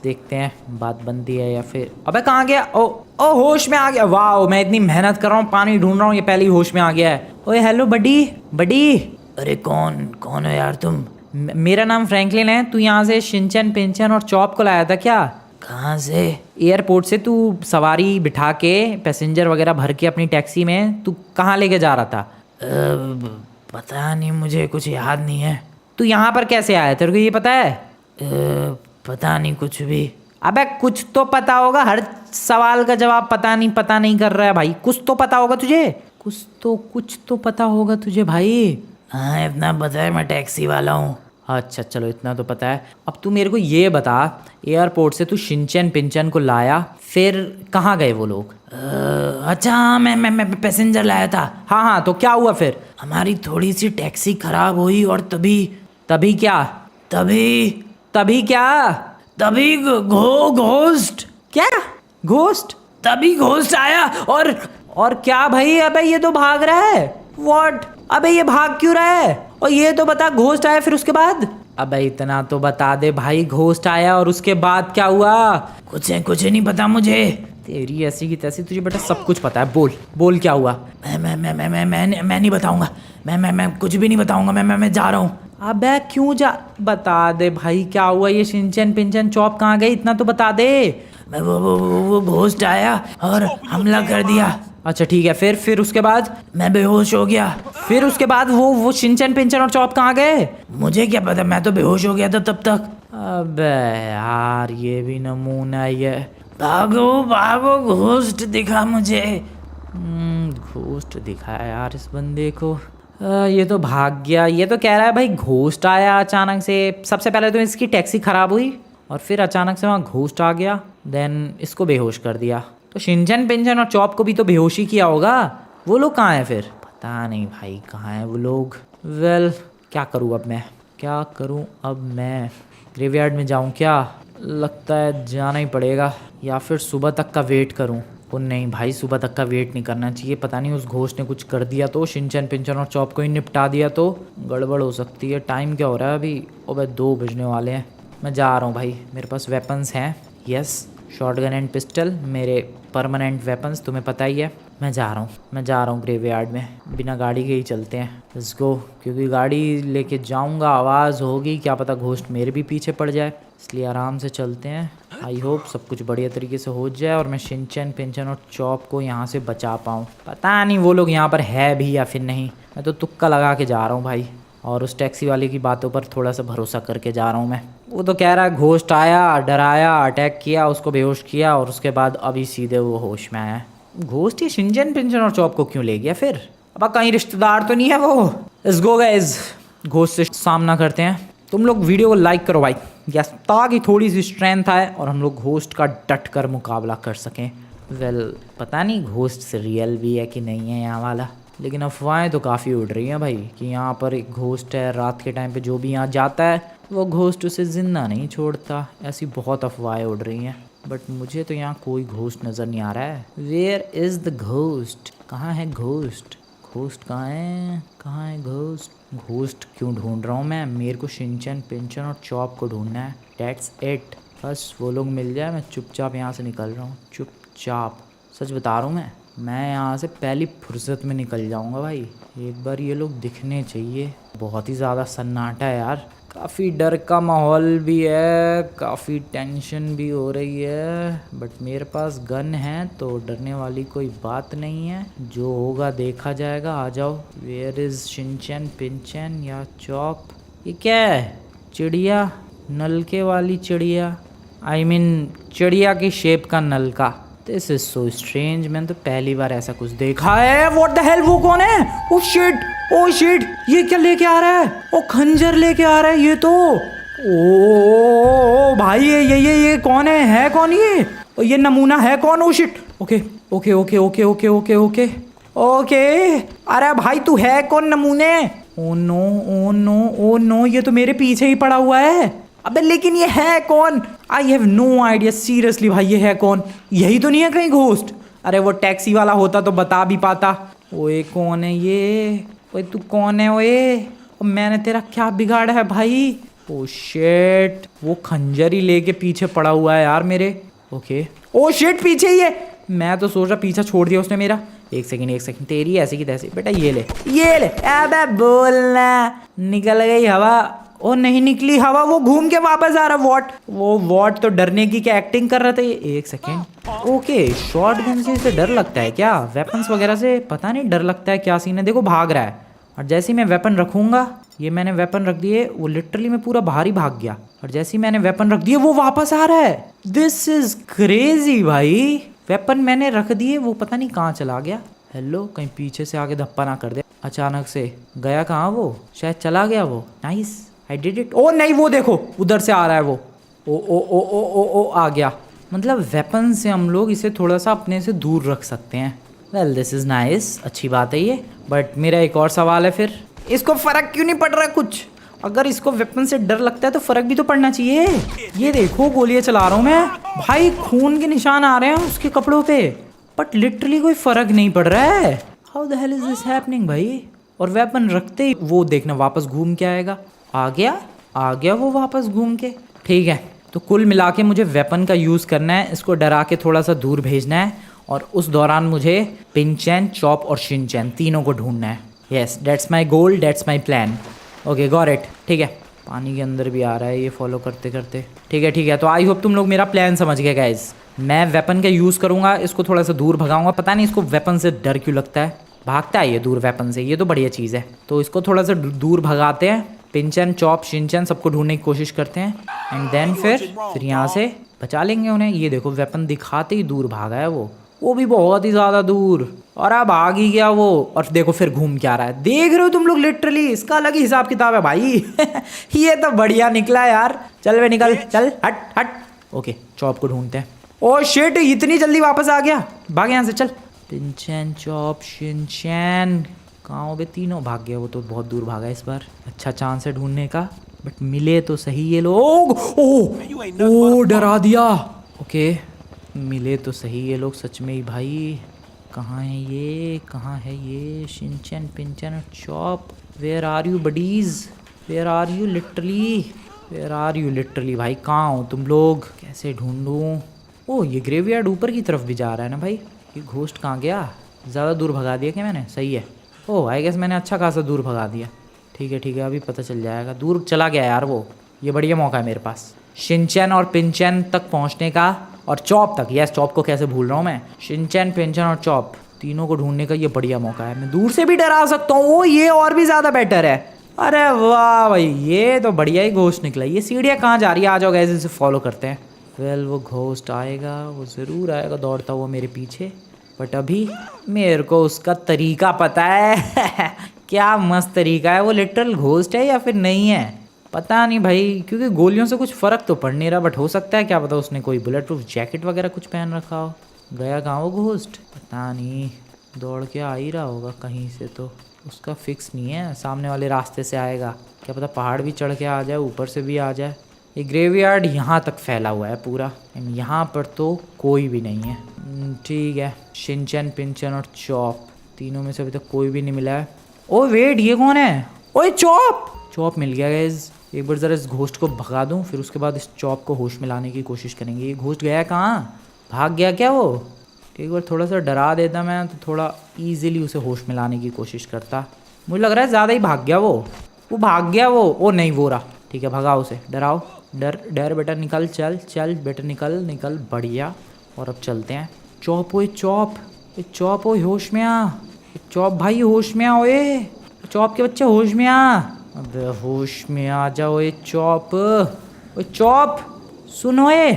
देखते हैं बात बनती है या फिर। अबे कहाँ गया? ओ होश में आ गया। वाह, मैं इतनी मेहनत कर रहा हूँ, पानी ढूंढ रहा हूँ, ये पहले ही होश में आ गया है। ओए हेलो बडी। अरे कौन हो यार तुम? मेरा नाम फ्रैंकलिन है। तू यहाँ से शिनचैन पिंचन और चॉप को लाया था क्या? कहाँ से? एयरपोर्ट से। तू सवारी बिठा के, पैसेंजर वगैरह भर के अपनी टैक्सी में तू कहाँ लेके जा रहा था? पता नहीं, मुझे कुछ याद नहीं है। तू यहाँ पर कैसे आया, तेरे को ये पता है? पता नहीं कुछ भी। अबे कुछ तो पता होगा, हर सवाल का जवाब पता नहीं कर रहा है भाई। कुछ तो पता होगा तुझे, कुछ तो पता होगा तुझे भाई। हाँ इतना पता है, मैं टैक्सी वाला हूँ अच्छा चलो इतना तो पता है। अब तू मेरे को ये बता, एयरपोर्ट से तू शिनचैन पिंचन को लाया, फिर कहाँ गए वो लोग? अच्छा हाँ, मैं पैसेंजर लाया था। हाँ हाँ, तो क्या हुआ फिर? हमारी थोड़ी सी टैक्सी खराब हुई और तभी तभी क्या? तभी तभी क्या? तभी घोस्ट क्या घोस्ट? तभी घोस्ट आया और क्या भाई? अबे ये तो भाग रहा है। व्हाट? अबे ये भाग क्यों रहा है? और ये तो बता, घोस्ट आया फिर उसके बाद? अबे इतना तो बता दे भाई, घोस्ट आया और उसके बाद क्या हुआ? कुछ नहीं पता मुझे। तेरी ऐसी की तैसी, तुझे बेटा सब कुछ पता है। बोल बोल क्या हुआ? मैं नहीं बताऊंगा। मैं कुछ भी नहीं बताऊंगा। मैं जा रहा हूँ। अबे क्यों जा? बता दे भाई क्या हुआ? ये शिनचैन पिंचन चॉप कहाँ गई? इतना तो बता दे। वो घोस्ट आया और हमला कर दिया। अच्छा ठीक है, फिर उसके बाद? मैं बेहोश हो गया। फिर उसके बाद वो शिनचैन पिंचन और चॉप कहाँ गए? मुझे क्या पता, मैं तो बेहोश हो गया था तब तक। अबे यार ये भी नमूना ही है। भागो घोस्ट दिखा मुझे। घोस्ट दिखा है यार इस बंदे को। ये तो भाग गया। ये तो कह रहा है भाई घोस्ट आया अचानक से। सबसे पहले तो इसकी टैक्सी खराब हुई और फिर अचानक से वहाँ घोस्ट आ गया, देन इसको बेहोश कर दिया। तो शिनचैन पिंचन और चॉप को भी तो बेहोशी किया होगा। वो लोग कहाँ हैं फिर? पता नहीं भाई कहाँ हैं वो लोग। वेल क्या करूँ अब मैं? ग्रेवयार्ड में जाऊँ क्या? लगता है जाना ही पड़ेगा, या फिर सुबह तक का वेट करूँ। ओ नहीं भाई, सुबह तक का वेट नहीं करना चाहिए। पता नहीं उस घोस्ट ने कुछ कर दिया तो, शिनचैन पिंचन और चॉप को ही निपटा दिया तो गड़बड़ हो सकती है। टाइम क्या हो रहा है अभी? ओ भाई 2 बजने वाले हैं। मैं जा रहा हूँ भाई, मेरे पास वेपन्स हैं। यस, शॉटगन एंड पिस्टल मेरे परमानेंट वेपन्स, तुम्हें पता ही है। मैं जा रहा हूँ ग्रेवयार्ड में। बिना गाड़ी के ही चलते हैं, लेट्स गो। क्योंकि गाड़ी लेके जाऊँगा आवाज़ होगी, क्या पता घोस्ट मेरे भी पीछे पड़ जाए, इसलिए आराम से चलते हैं। आई होप सब कुछ बढ़िया तरीके से हो जाए और मैं शिनचैन पिंचन और चॉप को यहाँ से बचा पाऊँ। पता नहीं वो लोग यहाँ पर है भी या फिर नहीं। मैं तो तुक्का लगा के जा रहा हूँ भाई, और उस टैक्सी वाले की बातों पर थोड़ा सा भरोसा करके जा रहा हूँ मैं। वो तो कह रहा है घोस्ट आया, डराया, अटैक किया, उसको बेहोश किया और उसके बाद अभी सीधे वो होश में आया। घोस्ट ये शिनचैन पिंचन और चॉप को क्यों ले गया फिर? अब कहीं रिश्तेदार तो नहीं है वो? लेट्स गो गाइस, घोस्ट से सामना करते हैं। तुम लोग वीडियो को लाइक करो भाई, यस, ताकि थोड़ी सी स्ट्रेंथ आए और हम लोग घोस्ट का डट कर मुकाबला कर सकें। वेल पता नहीं घोस्ट से रियल भी है कि नहीं है यहाँ वाला, लेकिन अफवाहें तो काफ़ी उड़ रही हैं भाई कि यहाँ पर एक घोस्ट है। रात के टाइम पे जो भी यहाँ जाता है वो घोस्ट उसे जिंदा नहीं छोड़ता। ऐसी बहुत अफवाहें उड़ रही हैं, बट मुझे तो यहाँ कोई घोस्ट नज़र नहीं आ रहा है। Where is the ghost? कहाँ है घोस्ट? घोस्ट कहाँ है घोस्ट? घोस्ट क्यों ढूंढ रहा हूँ मैं? मेरे को शिनचैन पिंचन और चॉप को ढूंढना है, डेट्स इट। बस वो लोग मिल जाए, मैं चुपचाप यहाँ से निकल रहा हूँ, चुपचाप। सच बता रहा हूँ मैं यहाँ से पहली फुर्सत में निकल जाऊँगा भाई। एक बार ये लोग दिखने चाहिए। बहुत ही ज़्यादा सन्नाटा है यार, काफ़ी डर का माहौल भी है, काफ़ी टेंशन भी हो रही है, बट मेरे पास गन है तो डरने वाली कोई बात नहीं है। जो होगा देखा जाएगा। आ जाओ। वेयर इज़ शिनचैन पिंचन या चॉप? ये क्या है? चिड़िया, नलके वाली चिड़िया, आई मीन चिड़िया की शेप का नलका। दिस इज सो स्ट्रेंज, मैंने तो पहली बार ऐसा कुछ देखा है। व्हाट द हेल, वो कौन है? ओह शिट, ये क्या लेके आ रहा है? ओ खंजर लेके आ रहा है ये तो। ओ भाई ये कौन है कौन ये? ओ ये नमूना है कौन? ओ शिट, ओके। अरे भाई तू है कौन नमूने? ओ नो, ये तो मेरे पीछे ही पड़ा हुआ है। अबे लेकिन ये है कौन? I have no idea seriously भाई, ये है कौन? यही तो नहीं है कहीं घोस्ट? अरे वो टैक्सी वाला होता तो बता भी पाता। ओए कौन है ये? ओए तू कौन है? ओए मैंने तेरा क्या बिगाड़ा है भाई? ओ शिट, वो खंजर ही लेके पीछे पड़ा हुआ है यार मेरे। ओके, ओ शिट पीछे ही है। मैं तो सोच रहा पीछा छोड़ दिया उसने मेरा। एक सेकंड, तेरी ऐसी की तैसी। बेटा ये ले। अबे बोलना, निकल गई हवा। ओ नहीं निकली हवा, वो घूम के वापस आ रहा। वॉट तो डरने की क्या एक्टिंग कर रहा था ये। एक सेकेंड। ओके, शॉर्ट गन से इसे डर लगता है क्या? वेपन्स वगैरह से पता नहीं डर लगता है क्या सीन है। देखो भाग रहा है, और जैसे ही मैं वेपन रखूंगा, ये मैंने वेपन रख दिए, वो लिटरली में पूरा बाहर ही भाग गया। और जैसे ही मैंने वेपन रख दिए वो वापस आ रहा है। दिस इज क्रेजी भाई। वेपन मैंने रख दिए, वो पता नहीं कहाँ चला गया। हेलो, कहीं पीछे से आके धप्पा ना कर दे अचानक से। गया कहाँ वो? शायद चला गया वो। Nice, I did it. ओ नहीं, वो देखो उधर से आ रहा है वो। ओ आ गया। मतलब वेपन से हम लोग इसे थोड़ा सा अपने से दूर रख सकते हैं। वेल दिस इज़ नाइस, अच्छी बात है ये। बट मेरा एक और सवाल है फिर, इसको फ़र्क क्यों नहीं पड़ रहा कुछ? अगर इसको वेपन से डर लगता है तो फ़र्क भी तो पड़ना चाहिए। ये देखो गोलियाँ चला रहा हूँ मैं भाई, खून के निशान आ रहे हैं उसके कपड़ों पे, बट लिटरली कोई फ़र्क नहीं पड़ रहा है। How the hell is this happening भाई? और वेपन रखते ही वो देखना वापस घूम के आएगा। आ गया वो वापस घूम के। ठीक है, तो कुल मिला के मुझे वेपन का यूज़ करना है, इसको डरा के थोड़ा सा दूर भेजना है, और उस दौरान मुझे पिंचैन, चॉप और शिनचैन तीनों को ढूंढना है। Yes, that's my goal, that's my plan. Okay got it. ठीक है, पानी के अंदर भी आ रहा है ये फॉलो करते करते। ठीक है, तो आई होप तुम लोग मेरा प्लान समझ गए गाइज। मैं वेपन का यूज़ करूँगा, इसको थोड़ा सा दूर भगाऊंगा। पता नहीं इसको वेपन से डर क्यों लगता है, भागता है ये दूर वेपन से, ये तो बढ़िया चीज़ है। तो इसको थोड़ा सा दूर भगाते हैं, पिंचैन, चॉप, शिनचैन सबको ढूंढने की कोशिश करते हैं, एंड देन फिर यहाँ से बचा लेंगे उन्हें। ये देखो वेपन दिखाते ही दूर भागा है वो भी बहुत ही ज़्यादा दूर, और अब भाग ही गया वो। और देखो फिर घूम के आ रहा है, देख रहे हो तुम लोग, लिटरली इसका अलग ही हिसाब किताब है भाई। ये तो बढ़िया निकला यार। चल वे निकल, चल हट। ओके, चॉप को ढूंढते हैं। ओ शिट, इतनी जल्दी वापस आ गया, भाग यहाँ से चल। पिंचैन, चॉप, शिनचैन कहाँ हो बे? तीनों भाग गया, वो तो बहुत दूर भागा इस बार। अच्छा चांस है ढूंढने का, बट मिले तो सही ये लोग। ओ डरा दिया। ओके, मिले तो सही ये लोग सच में ही भाई। कहाँ है ये शिनचैन, पिंचैन और Chop? Where are you buddies? Where are you literally भाई? कहाँ हो तुम लोग? कैसे ढूंढूं? ओ ये ग्रेवयार्ड ऊपर की तरफ भी जा रहा है ना भाई। ये घोस्ट कहाँ गया? ज़्यादा दूर भगा दिया क्या मैंने? सही है। ओह आई गेस मैंने अच्छा खासा दूर भगा दिया। ठीक है, अभी पता चल जाएगा। दूर चला गया यार वो, ये बढ़िया मौका है मेरे पास शिनचैन और पिंचैन तक पहुंचने का, और चॉप तक। यस, चॉप को कैसे भूल रहा हूँ मैं। शिनचैन, पिंचैन और चॉप तीनों को ढूंढने का ये बढ़िया मौका है। मैं दूर से भी डरा सकता हूँ, ये और भी ज़्यादा बेटर है। अरे वाह भाई, ये तो बढ़िया ही घोस्ट निकला। ये सीढ़ियाँ कहाँ जा रही है? आ जाओ गाइस, इसे फॉलो करते हैं। वेल वो घोस्ट आएगा, वो ज़रूर आएगा दौड़ता हुआ मेरे पीछे, बट अभी मेरे को उसका तरीका पता है। क्या मस्त तरीका है। वो लिटरल घोस्ट है या फिर नहीं है पता नहीं भाई, क्योंकि गोलियों से कुछ फ़र्क तो पड़ नहीं रहा, बट हो सकता है, क्या पता उसने कोई बुलेट प्रूफ जैकेट वगैरह कुछ पहन रखा हो। गया कहाँ वो घोस्ट? पता नहीं, दौड़ के आ ही रहा होगा कहीं से, तो उसका फिक्स नहीं है। सामने वाले रास्ते से आएगा, क्या पता पहाड़ भी चढ़ के आ जाए, ऊपर से भी आ जाए। ये ग्रेवयार्ड यहाँ तक फैला हुआ है पूरा, एंड यहाँ पर तो कोई भी नहीं है। ठीक है, शिनचैन, पिंचैन और चॉप तीनों में से अभी तक कोई भी नहीं मिला है। ओ वेट, ये कौन है? ओए चॉप मिल गया गाइस। एक बार ज़रा इस घोस्ट को भगा दूं, फिर उसके बाद इस चॉप को होश में लाने की कोशिश करेंगे। ये घोस्ट गया कहाँ? भाग गया क्या वो? एक बार थोड़ा सा डरा देता मैं, तो थोड़ा ईजिली उसे होश में लाने की कोशिश करता। मुझे लग रहा है ज़्यादा ही भाग गया वो भाग गया वो। ओ नहीं, वो रहा। ठीक है, भगाओ उसे, डराओ। डर बेटा, निकल, चल बेटा, निकल, बढ़िया। और अब चलते हैं। चॉप, ओए चॉप, ओए होश में आ। चॉप भाई होश में आ, ओए चॉप के बच्चे होश में आ। अबे होश में आ जाओ ओए चॉप। ओए चॉप सुन, ओए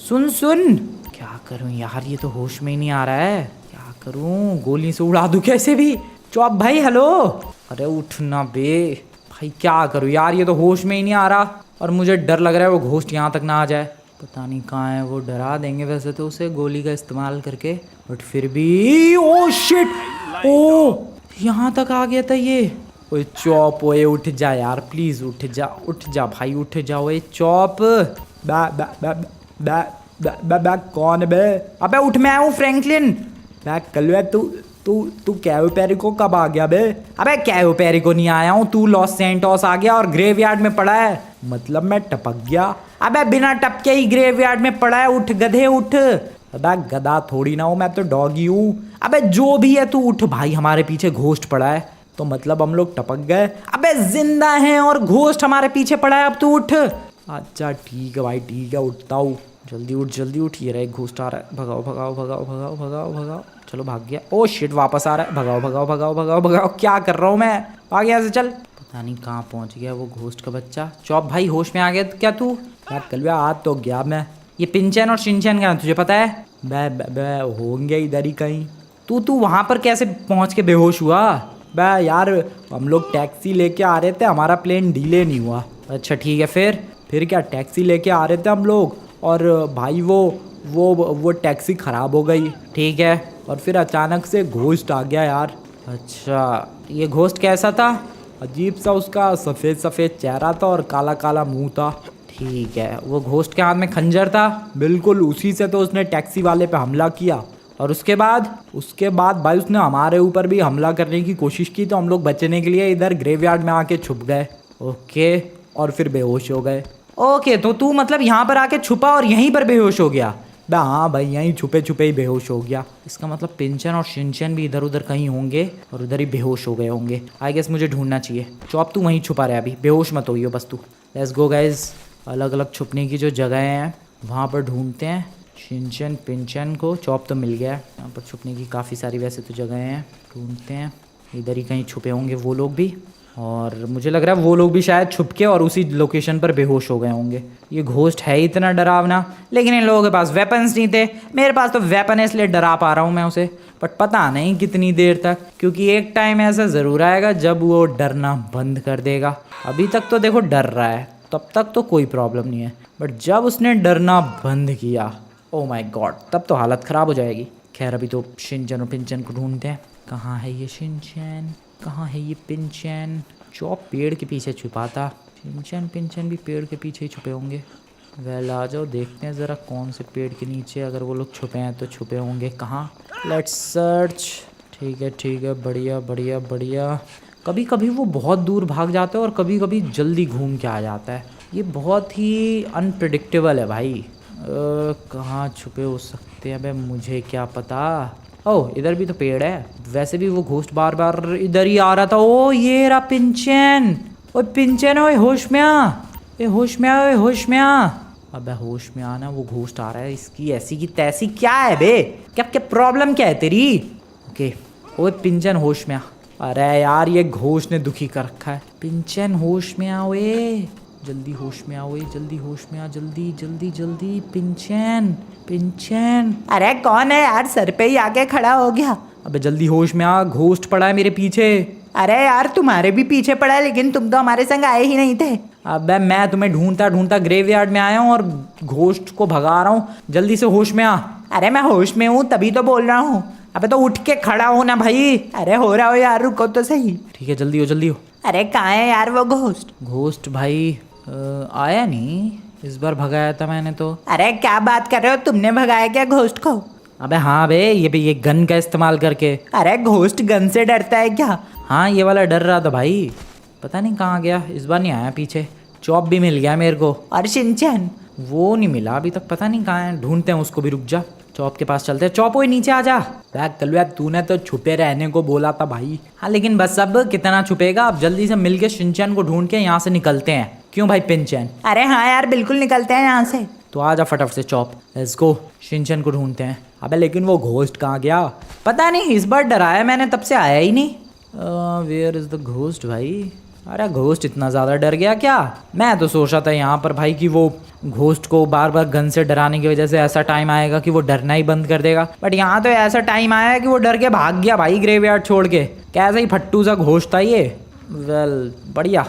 सुन। क्या करूं यार, ये तो होश में ही नहीं आ रहा है। क्या करूं, गोली से उड़ा दूं कैसे भी? चॉप भाई हेलो, अरे उठना बे भाई, क्या करूं यार, ये तो होश में ही नहीं आ रहा, और मुझे डर लग रहा है वो घोस्ट यहाँ तक ना आ जाए। पता नहीं कहाँ है वो। डरा देंगे वैसे तो उसे गोली का इस्तेमाल करके, बट फिर भी। ओ शिट, ओ यहाँ तक आ गया था ये। ओए चॉप, ओए उठ जा यार प्लीज, उठ जा भाई, उठ जा। ओए चॉप, कौन बे? अबे उठ, मैं हूँ फ्रैंकलिन। कलवे तू कैवो पेरिको कब आ गया बे? अबे कैवो पेरिको नहीं आया हूँ, तू लॉस सैंटोस आ गया और ग्रेवयार्ड में पड़ा है। मतलब मैं टपक गया? अबे बिना टपके ही ग्रेवयार्ड में पड़ा है। उठ गधे उठ। अबे गधा थोड़ी ना हूँ, मैं तो डॉगी हूँ। अबे जो भी है तू उठ भाई, हमारे पीछे घोस्ट पड़ा है। तो मतलब हम लोग टपक गए? अबे जिंदा हैं और घोस्ट हमारे पीछे पड़ा है, अब तू उठ। अच्छा ठीक है भाई, ठीक है, उठता हूँ। जल्दी उठ। ये रहा, एक घोस्ट आ रहा है। भगाओ। चलो भाग गया। ओ शिट, वापस आ रहा है। भगाओ। क्या कर रहा हूँ मैं? आ गया से, चल। पता नहीं कहाँ पहुँच गया वो घोस्ट का बच्चा। चॉप भाई होश में आ गया क्या तू? यार कलवा आ तो गया मैं। ये पिंचैन और शिनचैन कहाँ है, तुझे पता है? बे होंगे इधर ही कहीं। तू वहाँ पर कैसे पहुँच के बेहोश हुआ? बे यार हम लोग टैक्सी लेके आ रहे थे, हमारा प्लेन डिले नहीं हुआ। अच्छा ठीक है फिर क्या टैक्सी लेके आ रहे थे हम लोग और भाई वो टैक्सी ख़राब हो गई। ठीक है। और फिर अचानक से घोस्ट आ गया यार। अच्छा ये घोस्ट कैसा था? अजीब सा उसका सफ़ेद सफ़ेद चेहरा था और काला काला मुंह था। ठीक है, वो घोस्ट के हाथ में खंजर था। बिल्कुल उसी से तो उसने टैक्सी वाले पे हमला किया। और उसके बाद भाई उसने हमारे ऊपर भी हमला करने की कोशिश की तो हम लोग बचने के लिए इधर ग्रेवयार्ड में आके छुप गए। ओके। और फिर बेहोश हो गए। ओके तो तू मतलब यहाँ पर आके छुपा और यहीं पर बेहोश हो गया? हाँ भाई यहीं छुपे छुपे ही बेहोश हो गया। इसका मतलब पिंचन और शिनचन भी इधर उधर कहीं होंगे और उधर ही बेहोश हो गए होंगे। आई गेस मुझे ढूंढना चाहिए। चौप तू वहीं छुपा रहे, अभी बेहोश मत होइयो बस तू। लेट्स गो गाइज, अलग अलग छुपने की जो जगह हैं वहाँ पर ढूंढते हैं शिनचन पिंचन को। चौप तो मिल गया, यहाँ पर छुपने की काफ़ी सारी वैसे तो जगह हैं, ढूंढते हैं। इधर ही कहीं छुपे होंगे वो लोग भी, और मुझे लग रहा है वो लोग भी शायद छुप के और उसी लोकेशन पर बेहोश हो गए होंगे। ये घोस्ट है ही इतना डरावना, लेकिन इन लोगों के पास वेपन्स नहीं थे। मेरे पास तो वेपन है इसलिए डरा पा रहा हूँ मैं उसे, बट पता नहीं कितनी देर तक, क्योंकि एक टाइम ऐसा ज़रूर आएगा जब वो डरना बंद कर देगा। अभी तक तो देखो डर रहा है, तब तक तो कोई प्रॉब्लम नहीं है, बट जब उसने डरना बंद किया, ओ माय गॉड, तब तो हालत ख़राब हो जाएगी। खैर अभी तो शिनचन और पिंचन को ढूंढते हैं। कहाँ है ये शिनचन, कहाँ है ये पिंचन? चौप पेड़ के पीछे छुपा था, शिनचन पिंचन भी पेड़ के पीछे ही छुपे होंगे। वेल आ जाओ देखते हैं ज़रा कौन से पेड़ के नीचे अगर वो लोग छुपे हैं तो छुपे होंगे कहाँ। Let's search. ठीक है, बढ़िया बढ़िया बढ़िया। कभी कभी वो बहुत दूर भाग जाता है और कभी कभी जल्दी घूम के आ जाता है। ये बहुत ही अनप्रिडिक्टेबल है भाई। कहाँ छुपे हो सकते हैं? अबे मुझे क्या पता। ओह इधर भी तो पेड़ है। वैसे भी वो घोस्ट बार बार इधर ही आ रहा था। ओ ये रहा पिंचन। ओ पिंचन, ओए होश में आ, ए होश में आ, ओए होश में आ। अबे होश में आना, वो घोस्ट आ रहा है। इसकी ऐसी की तैसी क्या है बे? क्या क्या प्रॉब्लम क्या है तेरी? ओके ओए पिंचन होश में आ। अरे यार ये घोस्ट ने दुखी कर रखा है। पिंचन होश में आओ, जल्दी होश में आओ, जल्दी होश में आ, जल्दी जल्दी जल्दी। पिंचन पिंचन, अरे कौन है यार, सर पे ही आके खड़ा हो गया। अबे जल्दी होश में आ, घोस्ट पड़ा है मेरे पीछे। अरे यार तुम्हारे भी पीछे पड़ा है, लेकिन तुम तो हमारे संग आए ही नहीं थे। अबे मैं तुम्हें ढूंढता ढूंढता ग्रेवयार्ड में आया हूँ और घोस्ट को भगा रहा हूँ। जल्दी से होश में आ। अरे मैं होश में हूँ तभी तो बोल रहा हूँ। अबे तो उठ के खड़ा हो ना भाई। अरे हो रहा हो यार, रुको तो सही। ठीक है जल्दी हो जल्दी हो। अरे कहाँ है यार वो घोस्ट? घोस्ट भाई आया नहीं, इस बार भगाया था मैंने तो। अरे क्या बात कर रहे हो, तुमने भगाया क्या घोस्ट को? अबे हाँ बे, ये गन का इस्तेमाल करके। अरे घोस्ट गन से डरता है क्या? हाँ ये वाला डर रहा था भाई, पता नहीं कहाँ गया, इस बार नहीं आया पीछे। चॉप भी मिल गया मेरे को। और शिनचैन? वो नहीं मिला अभी तक, पता नहीं कहाँ है, ढूंढते हैं उसको भी। रुक जा, चॉप के पास चलते हैं। चॉप ओए नीचे आ जा। कलवा तूने तो छुपे रहने को बोला था भाई। हाँ लेकिन बस अब कितना छुपेगा, अब जल्दी से मिलके शिनचैन को ढूंढ के यहाँ से निकलते हैं। क्यों भाई पिंचन? अरे हाँ यार बिल्कुल निकलते हैं यहाँ से। तो आ जा फटाफट से चॉप, लेट्स गो, शिनचैन को ढूंढते हैं। अबे लेकिन वो घोस्ट कहाँ गया? पता नहीं, इस बार डराया मैंने तब से आया ही नहीं। वेयर इज द घोस्ट भाई? अरे घोस्ट इतना ज़्यादा डर गया क्या? मैं तो सोच रहा था यहाँ पर भाई कि वो घोस्ट को बार बार गन से डराने की वजह से ऐसा टाइम आएगा कि वो डरना ही बंद कर देगा, बट यहाँ तो ऐसा टाइम आया है कि वो डर के भाग गया भाई ग्रेवयार्ड छोड़ के। कैसा ही फट्टू सा घोस्ट था ये। वेल बढ़िया,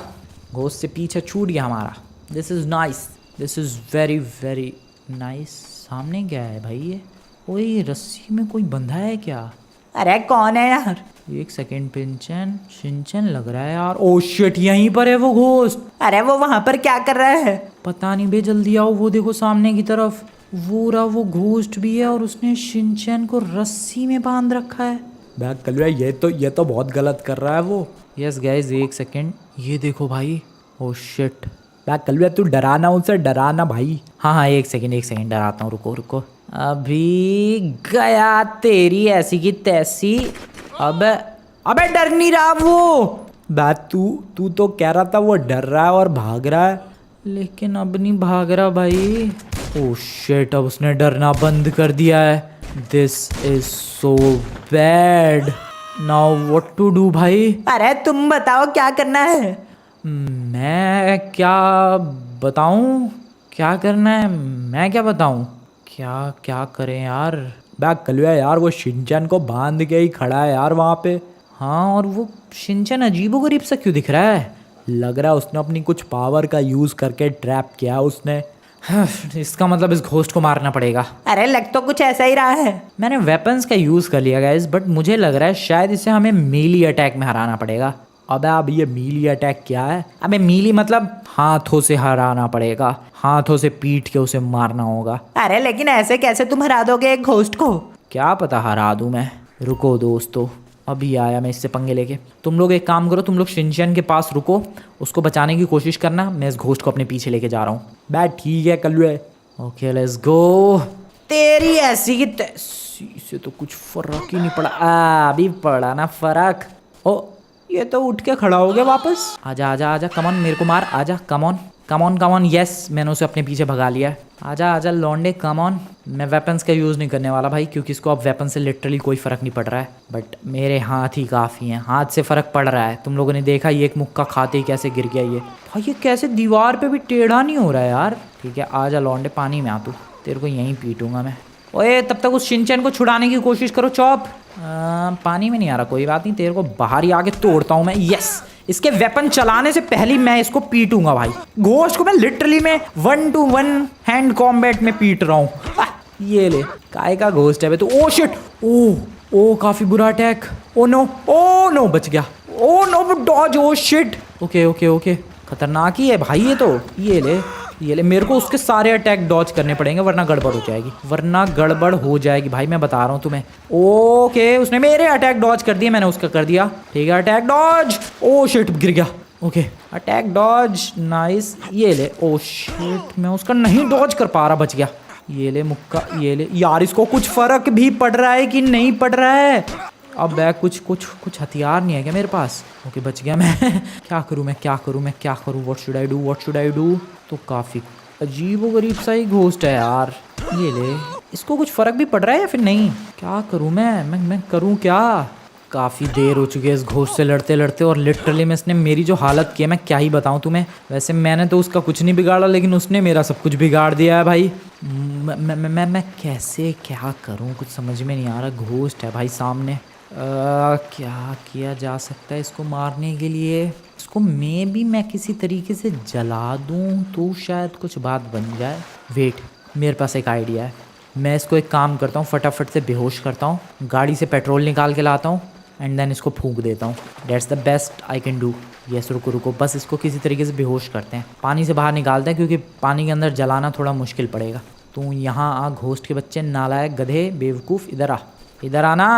घोस्ट से पीछे छूट गया हमारा। This is nice, this is very very nice. सामने क्या है भाई ये? ओए ये रस्सी में कोई बंधा है क्या? अरे कौन है यार? एक सेकेंड, पिंचन शिनचैन लग रहा है यार। ओ शिट, यहीं पर है वो घोस्ट। अरे वो वहां पर क्या कर रहा है? पता नहीं बे, जल्दी आओ। वो देखो सामने की तरफ, वो रहा वो घोस्ट भी है और उसने शिनचैन को रस्सी में बांध रखा है। बैग कलवा ये तो बहुत गलत कर रहा है वो। यस गाइज एक सेकेंड, ये देखो भाई। ओ शिट, बैग कलवा तू डराना, उनसे डराना भाई। हाँ एक सेकेंड डराता हूँ, रुको रुको। अभी गया तेरी ऐसी की तैसी। अबे डर नहीं रहा वो। बैग तू तो कह रहा था वो डर रहा है और भाग रहा है, लेकिन अब नहीं भाग रहा भाई। ओह शिट, अब उसने डरना बंद कर दिया है। This is so bad, now what to do भाई? अरे तुम बताओ क्या करना है? मैं क्या बताऊं? क्या करना है मैं क्या बताऊं? क्या करें यार? बैग कलवा यार वो शिनचैन को बांध के ही खड़ा है यार वहाँ पे। हाँ, और वो शिनचैन अजीबोगरीब सा क्यों दिख रहा है? लग रहा है उसने अपनी कुछ पावर का यूज़ करके ट्रैप किया उसने। इसका मतलब इस घोस्ट को मारना पड़ेगा। अरे लग तो कुछ ऐसा ही रहा है। मैंने वेपन्स का यूज़ कर लिया गाइस, बट मुझे लग रहा है शायद इसे हमें मीली अटैक में हराना पड़ेगा। अबे अब ये मीली अटैक क्या है? अबे मीली मतलब हाथों से हराना पड़ेगा, हाथों से पीट के उसे मारना होगा। अरे लेकिन ऐसे कैसे तुम हरा दोगे एक घोस्ट को? क्या पता हरा दूं मैं। रुको दोस्तों, अभी आया मैं इससे पंगे लेके। तुम लोग एक काम करो, तुम लोग शिनचैन के पास रुको, उसको बचाने की कोशिश करना। मैं इस घोस्ट को अपने पीछे लेके जा रहा हूँ। बैठ ठीक है कल्लू है। Okay let's go. तेरी ऐसी की तैसी से तो कुछ फर्क ही नहीं पड़ा। अभी पड़ा ना फर्क। ओ ये तो उठ के खड़ा हो गया वापस। आजा आजा आजा, कमॉन मेरे को मार, आजा कमॉन कमॉन कमॉन। यस मैंने उसे अपने पीछे भगा लिया है। आजा आजा लौंडे कमॉन। मैं वेपन्स का यूज़ नहीं करने वाला भाई, क्योंकि इसको अब वेपन से लिटरली कोई फ़र्क नहीं पड़ रहा है। बट मेरे हाथ ही काफ़ी हैं, हाथ से फ़र्क पड़ रहा है। तुम लोगों ने देखा ये एक मुक्का खाते ही कैसे गिर गया ये। भाई ये कैसे दीवार पे भी टेढ़ा नहीं हो रहा है यार। ठीक है आजा लौंडे, पानी में आ तू, तेरे को यहीं पीटूंगा मैं। ओए तब तक उस शिनचैन को छुड़ाने की कोशिश करो चॉप। पानी में नहीं आ रहा, कोई बात नहीं, तेरे को बाहर ही आके तोड़ता हूँ मैं। यस इसके वेपन चलाने से पहले मैं इसको पीटूंगा भाई। घोस्ट को मैं लिटरली में 1-to-1 हैंड कॉम्बैट में पीट रहा हूँ। ये ले, काय का घोस्ट है बे तू। ओ शिट, ओ काफी बुरा अटैक। ओ नो बच गया। Oh no dodge, oh shit. Okay okay okay, खतरनाक ही है भाई ये तो। ये ले, मेरे को उसके सारे अटैक डॉज करने पड़ेंगे वरना गड़बड़ हो जाएगी भाई, मैं बता रहा हूँ तुम्हें। ओके उसने मेरे अटैक डॉज कर दिए, मैंने उसका कर दिया। ठीक है अटैक डॉज। ओ शिट गिर गया। Okay attack dodge, nice. ये ले, ओ शिट मैं उसका नहीं डॉज कर पा रहा, बच गया। ये ले मुक्का, ये ले यार। इसको कुछ फर्क भी पड़ रहा है कि नहीं पड़ रहा है? अब बैग कुछ हथियार नहीं है क्या मेरे पास? ओके बच गया मैं। क्या करूँ व्हाट शुड आई डू। तो काफ़ी अजीबोगरीब सा ही घोस्ट है यार। ये ले, इसको कुछ फ़र्क भी पड़ रहा है या फिर नहीं? क्या करूँ मैं करूँ क्या? काफ़ी देर हो चुकी है इस घोस्ट से लड़ते लड़ते, और लिटरली में इसने मेरी जो हालत की है मैं क्या ही बताऊँ तुम्हें। वैसे मैंने तो उसका कुछ नहीं बिगाड़ा, लेकिन उसने मेरा सब कुछ बिगाड़ दिया है भाई। मैं कैसे क्या करूँ, कुछ समझ में नहीं आ रहा। घोस्ट है भाई सामने। क्या किया जा सकता है इसको मारने के लिए? इसको मैं किसी तरीके से जला दूं तो शायद कुछ बात बन जाए। वेट, मेरे पास एक आइडिया है। मैं इसको एक काम करता हूँ, फटाफट से बेहोश करता हूँ, गाड़ी से पेट्रोल निकाल के लाता हूँ एंड देन इसको फूंक देता हूँ। That's the best I can do. Yes रुको, बस इसको किसी तरीके से बेहोश करते हैं, पानी से बाहर निकालते हैं, क्योंकि पानी के अंदर जलाना थोड़ा मुश्किल पड़ेगा। तू यहाँ आ घोस्ट के बच्चे, नालायक गधे बेवकूफ़, इधर आना।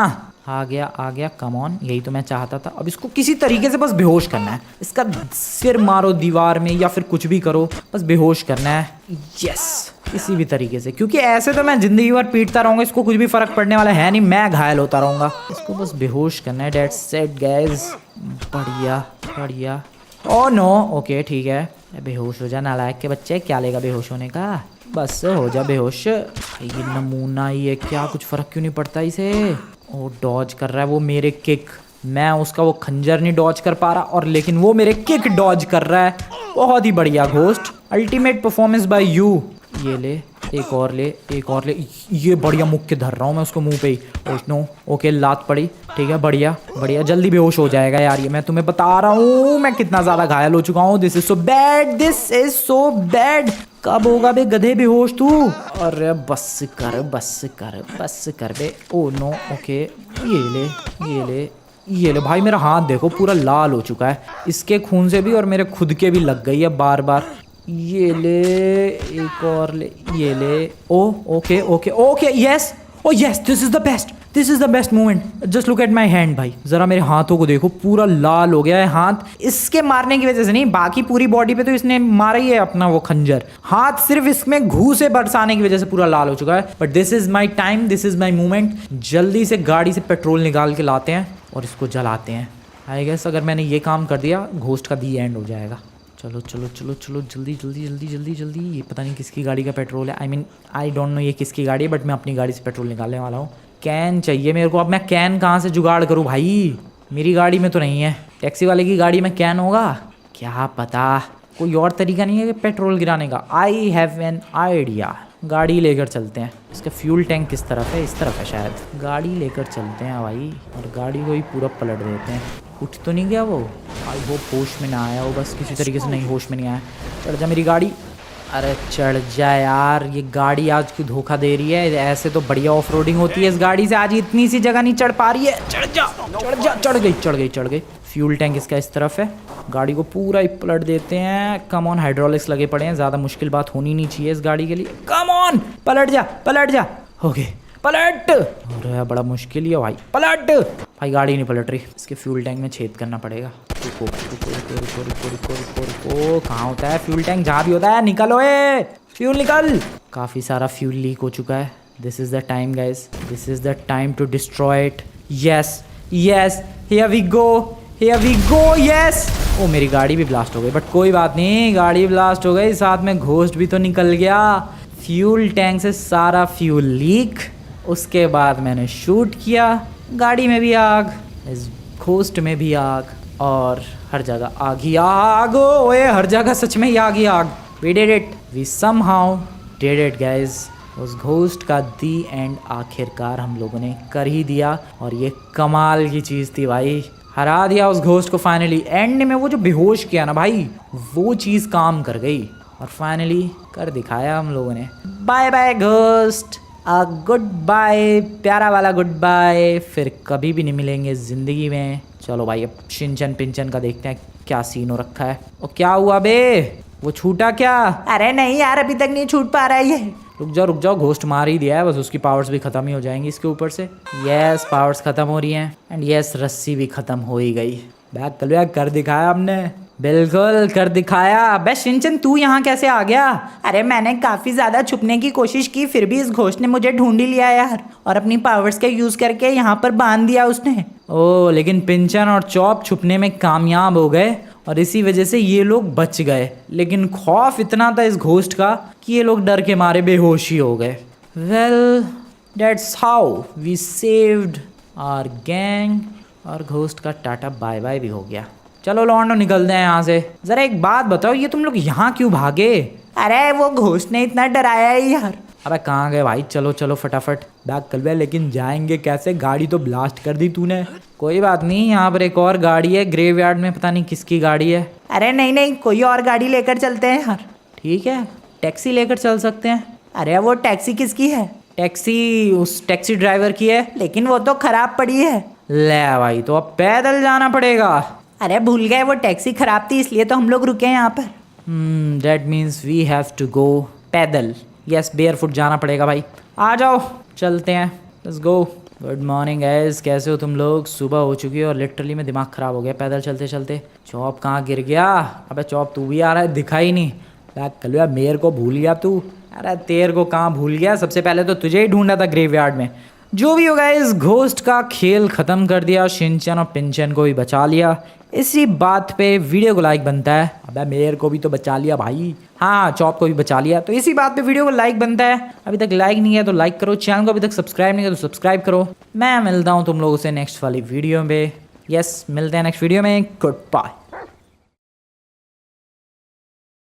आ गया कम ऑन, यही तो मैं चाहता था। अब इसको किसी तरीके से बस बेहोश करना है। इसका सिर मारो दीवार में या फिर कुछ भी करो, बस बेहोश करना है। यस किसी भी तरीके से, क्योंकि ऐसे तो मैं जिंदगी भर पीटता रहूँगा, इसको कुछ भी फर्क पड़ने वाला है नहीं, मैं घायल होता रहूँगा। इसको बस बेहोश करना है। That's it guys. बढ़िया। ओ नो ओके ठीक है, बेहोश हो जा नालायक के बच्चे। क्या लेगा बेहोश होने का, बस हो जा बेहोश। ये नमूना ही है क्या, कुछ फ़र्क क्यों नहीं पड़ता इसे? वो डॉज कर रहा है वो मेरे किक, मैं उसका वो खंजर नहीं डॉज कर पा रहा, और लेकिन वो मेरे किक डॉज कर रहा है। बहुत ही बढ़िया ghost, ultimate performance by you. ये ले, एक और ले। ये बढ़िया मुक्के धर रहा हूँ मैं उसको मुंह पे ही। नो ओके लात पड़ी। ठीक है बढ़िया, जल्दी बेहोश हो जाएगा यार। ये मैं तुम्हें बता रहा हूँ मैं कितना ज़्यादा घायल हो चुका हूँ। This is so bad. कब होगा बे गधे बेहोश तू? अरे बस कर बे। ओ नो ओके, ये ले भाई, मेरा हाथ देखो पूरा लाल हो चुका है, इसके खून से भी और मेरे खुद के भी लग गई है बार। ये ले, एक और ले, ये ले। Okay yes, O yes, this is the best moment. Just look at my hand भाई, जरा मेरे हाथों को देखो, पूरा लाल हो गया है हाथ। इसके मारने की वजह से नहीं, बाकी पूरी बॉडी पे तो इसने मारा ही है अपना वो खंजर। हाथ सिर्फ इसमें घू से बरसाने की वजह से पूरा लाल हो चुका है। But this is my time, this is my moment. जल्दी से गाड़ी से पेट्रोल निकाल के लाते हैं और इसको जलाते हैं। आई गेस अगर मैंने ये काम कर दिया, घोस्ट का दी एंड हो जाएगा। चलो जल्दी। ये पता नहीं किसकी गाड़ी का पेट्रोल है। आई डोंट नो ये किसकी गाड़ी है, बट मैं अपनी गाड़ी से पेट्रोल निकालने वाला हूँ। कैन चाहिए मेरे को। अब मैं कैन कहाँ से जुगाड़ करूँ भाई? मेरी गाड़ी में तो नहीं है, टैक्सी वाले की गाड़ी में कैन होगा क्या पता। कोई और तरीका नहीं है कि पेट्रोल गिराने का? I have an idea. गाड़ी लेकर चलते हैं। इसका फ्यूल टैंक किस तरफ है? इस तरफ है शायद। गाड़ी लेकर चलते हैं भाई, और गाड़ी को ही पूरा पलट देते हैं। उठ तो नहीं गया वो? आई होप होश में ना आया हो, बस किसी तरीके से नहीं होश में नहीं आया। चढ़ जा मेरी गाड़ी। अरे चढ़ जा यार, ये गाड़ी आज क्यों धोखा दे रही है? ऐसे तो बढ़िया ऑफ रोडिंग होती है इस गाड़ी से, आज इतनी सी जगह नहीं चढ़ पा रही है। चढ़ जा चढ़ जा, चढ़ गई। फ्यूल टैंक इसका इस तरफ है, गाड़ी को पूरा ही पलट देते हैं। कम ऑन, हाइड्रोलिक्स लगे पड़े हैं, ज़्यादा मुश्किल बात होनी नहीं चाहिए इस गाड़ी के लिए। कम ऑन, पलट जा। ओके पलट। अरे बड़ा मुश्किल ही है भाई, पलट भाई। गाड़ी नहीं पलट रही, इसके फ्यूल टैंक में छेद करना पड़ेगा। रुको, कहाँ होता है फ्यूल टैंक? जहाँ भी होता है निकलो, फ्यूल निकल। काफ़ी सारा फ्यूल लीक हो चुका है। This is the time guys, this is the time to destroy it. Yes, here we go, yes. ओ मेरी गाड़ी भी ब्लास्ट हो गई, बट कोई बात नहीं, गाड़ी ब्लास्ट हो गई, साथ में घोस्ट भी तो निकल गया। फ्यूल टैंक से सारा फ्यूल लीक, उसके बाद मैंने शूट किया, गाड़ी में भी आग, इस घोस्ट में भी आग, और हर जगह आग ही आग। ओए हर जगह सच में ही आग ही आग। We did it, we somehow did it guys. उस घोस्ट का दी एंड आखिरकार हम लोगों ने कर ही दिया, और ये कमाल की चीज़ थी भाई, हरा दिया उस घोस्ट को फाइनली। एंड में वो जो बेहोश किया ना भाई, वो चीज़ काम कर गई, और फाइनली कर दिखाया हम लोगों ने। Bye bye ghost, good bye, प्यारा वाला गुड बाय, फिर कभी भी नहीं मिलेंगे ज़िंदगी में। चलो भाई अब शिनचैन पिंचन का देखते हैं क्या सीन हो रखा है। और क्या हुआ बे, वो छूटा क्या? अरे नहीं यार, अभी तक नहीं छूट पा रहा है ये। रुक जाओ, घोस्ट मार ही दिया है, बस उसकी पावर्स भी ख़त्म ही हो जाएंगी इसके ऊपर से। यस, पावर्स ख़त्म हो रही हैं, एंड यस रस्सी भी ख़त्म हो ही गई। बैग कलवा कर दिखाया हमने, बिल्कुल कर दिखाया। बे शिनचैन तू यहाँ कैसे आ गया? अरे मैंने काफ़ी ज़्यादा छुपने की कोशिश की, फिर भी इस घोस्ट ने मुझे ढूंढ ही लिया यार, और अपनी पावर्स का यूज़ करके यहाँ पर बांध दिया उसने। ओह, लेकिन पिंचन और चॉप छुपने में कामयाब हो गए, और इसी वजह से ये लोग बच गए। लेकिन खौफ इतना था इस घोस्ट का कि ये लोग डर के मारे बेहोश ही हो गए। Well that's how we saved our gang, और घोस्ट का टाटा बाय बाय भी हो गया। चलो लौंडो निकलते हैं यहाँ से। ज़रा एक बात बताओ, ये तुम लोग यहाँ क्यों भागे? अरे वो घोस्ट ने इतना डराया है यार। अबे कहाँ गए भाई? चलो फटाफट बैग कलवे, लेकिन जाएंगे कैसे? गाड़ी तो ब्लास्ट कर दी तूने। कोई बात नहीं, यहाँ पर एक और गाड़ी है ग्रेवयार्ड में, पता नहीं किसकी गाड़ी है। अरे नहीं, कोई और गाड़ी लेकर चलते हैं यार। ठीक है, टैक्सी लेकर चल सकते हैं। अरे वो टैक्सी किसकी है? टैक्सी उस टैक्सी ड्राइवर की है, लेकिन वो तो खराब पड़ी है। ले भाई, तो अब पैदल जाना पड़ेगा। अरे भूल गए, वो टैक्सी खराब थी, इसलिए तो हम लोग रुके हैं यहाँ पर। That means we have to go पैदल। यस, बेयरफुट जाना पड़ेगा भाई। आ जाओ चलते हैं, let's go. Good morning guys, कैसे हो तुम लोग? सुबह हो चुकी है और लिटरली में दिमाग ख़राब हो गया पैदल चलते चलते। चॉप कहाँ गिर गया? अबे चॉप तू भी आ रहा है, दिखा ही नहीं। कलवा मेरे को भूल गया तू? अरे तेरे को कहाँ भूल गया, सबसे पहले तो तुझे ही ढूंढा था ग्रेवयार्ड में। जो भी होगा, इस घोस्ट का खेल ख़त्म कर दिया, शिनचैन और पिंचन को भी बचा लिया। इसी बात पे वीडियो को लाइक बनता है। अबे मेरे को भी तो बचा लिया भाई। हाँ, चॉप को भी बचा लिया, तो इसी बात पे वीडियो को लाइक बनता है। अभी तक लाइक नहीं है तो लाइक करो, चैनल को अभी तक सब्सक्राइब नहीं किया तो सब्सक्राइब करो। मैं मिलता हूँ तुम लोगों से नेक्स्ट वाली वीडियो में। यस, मिलते हैं नेक्स्ट वीडियो में। Good bye.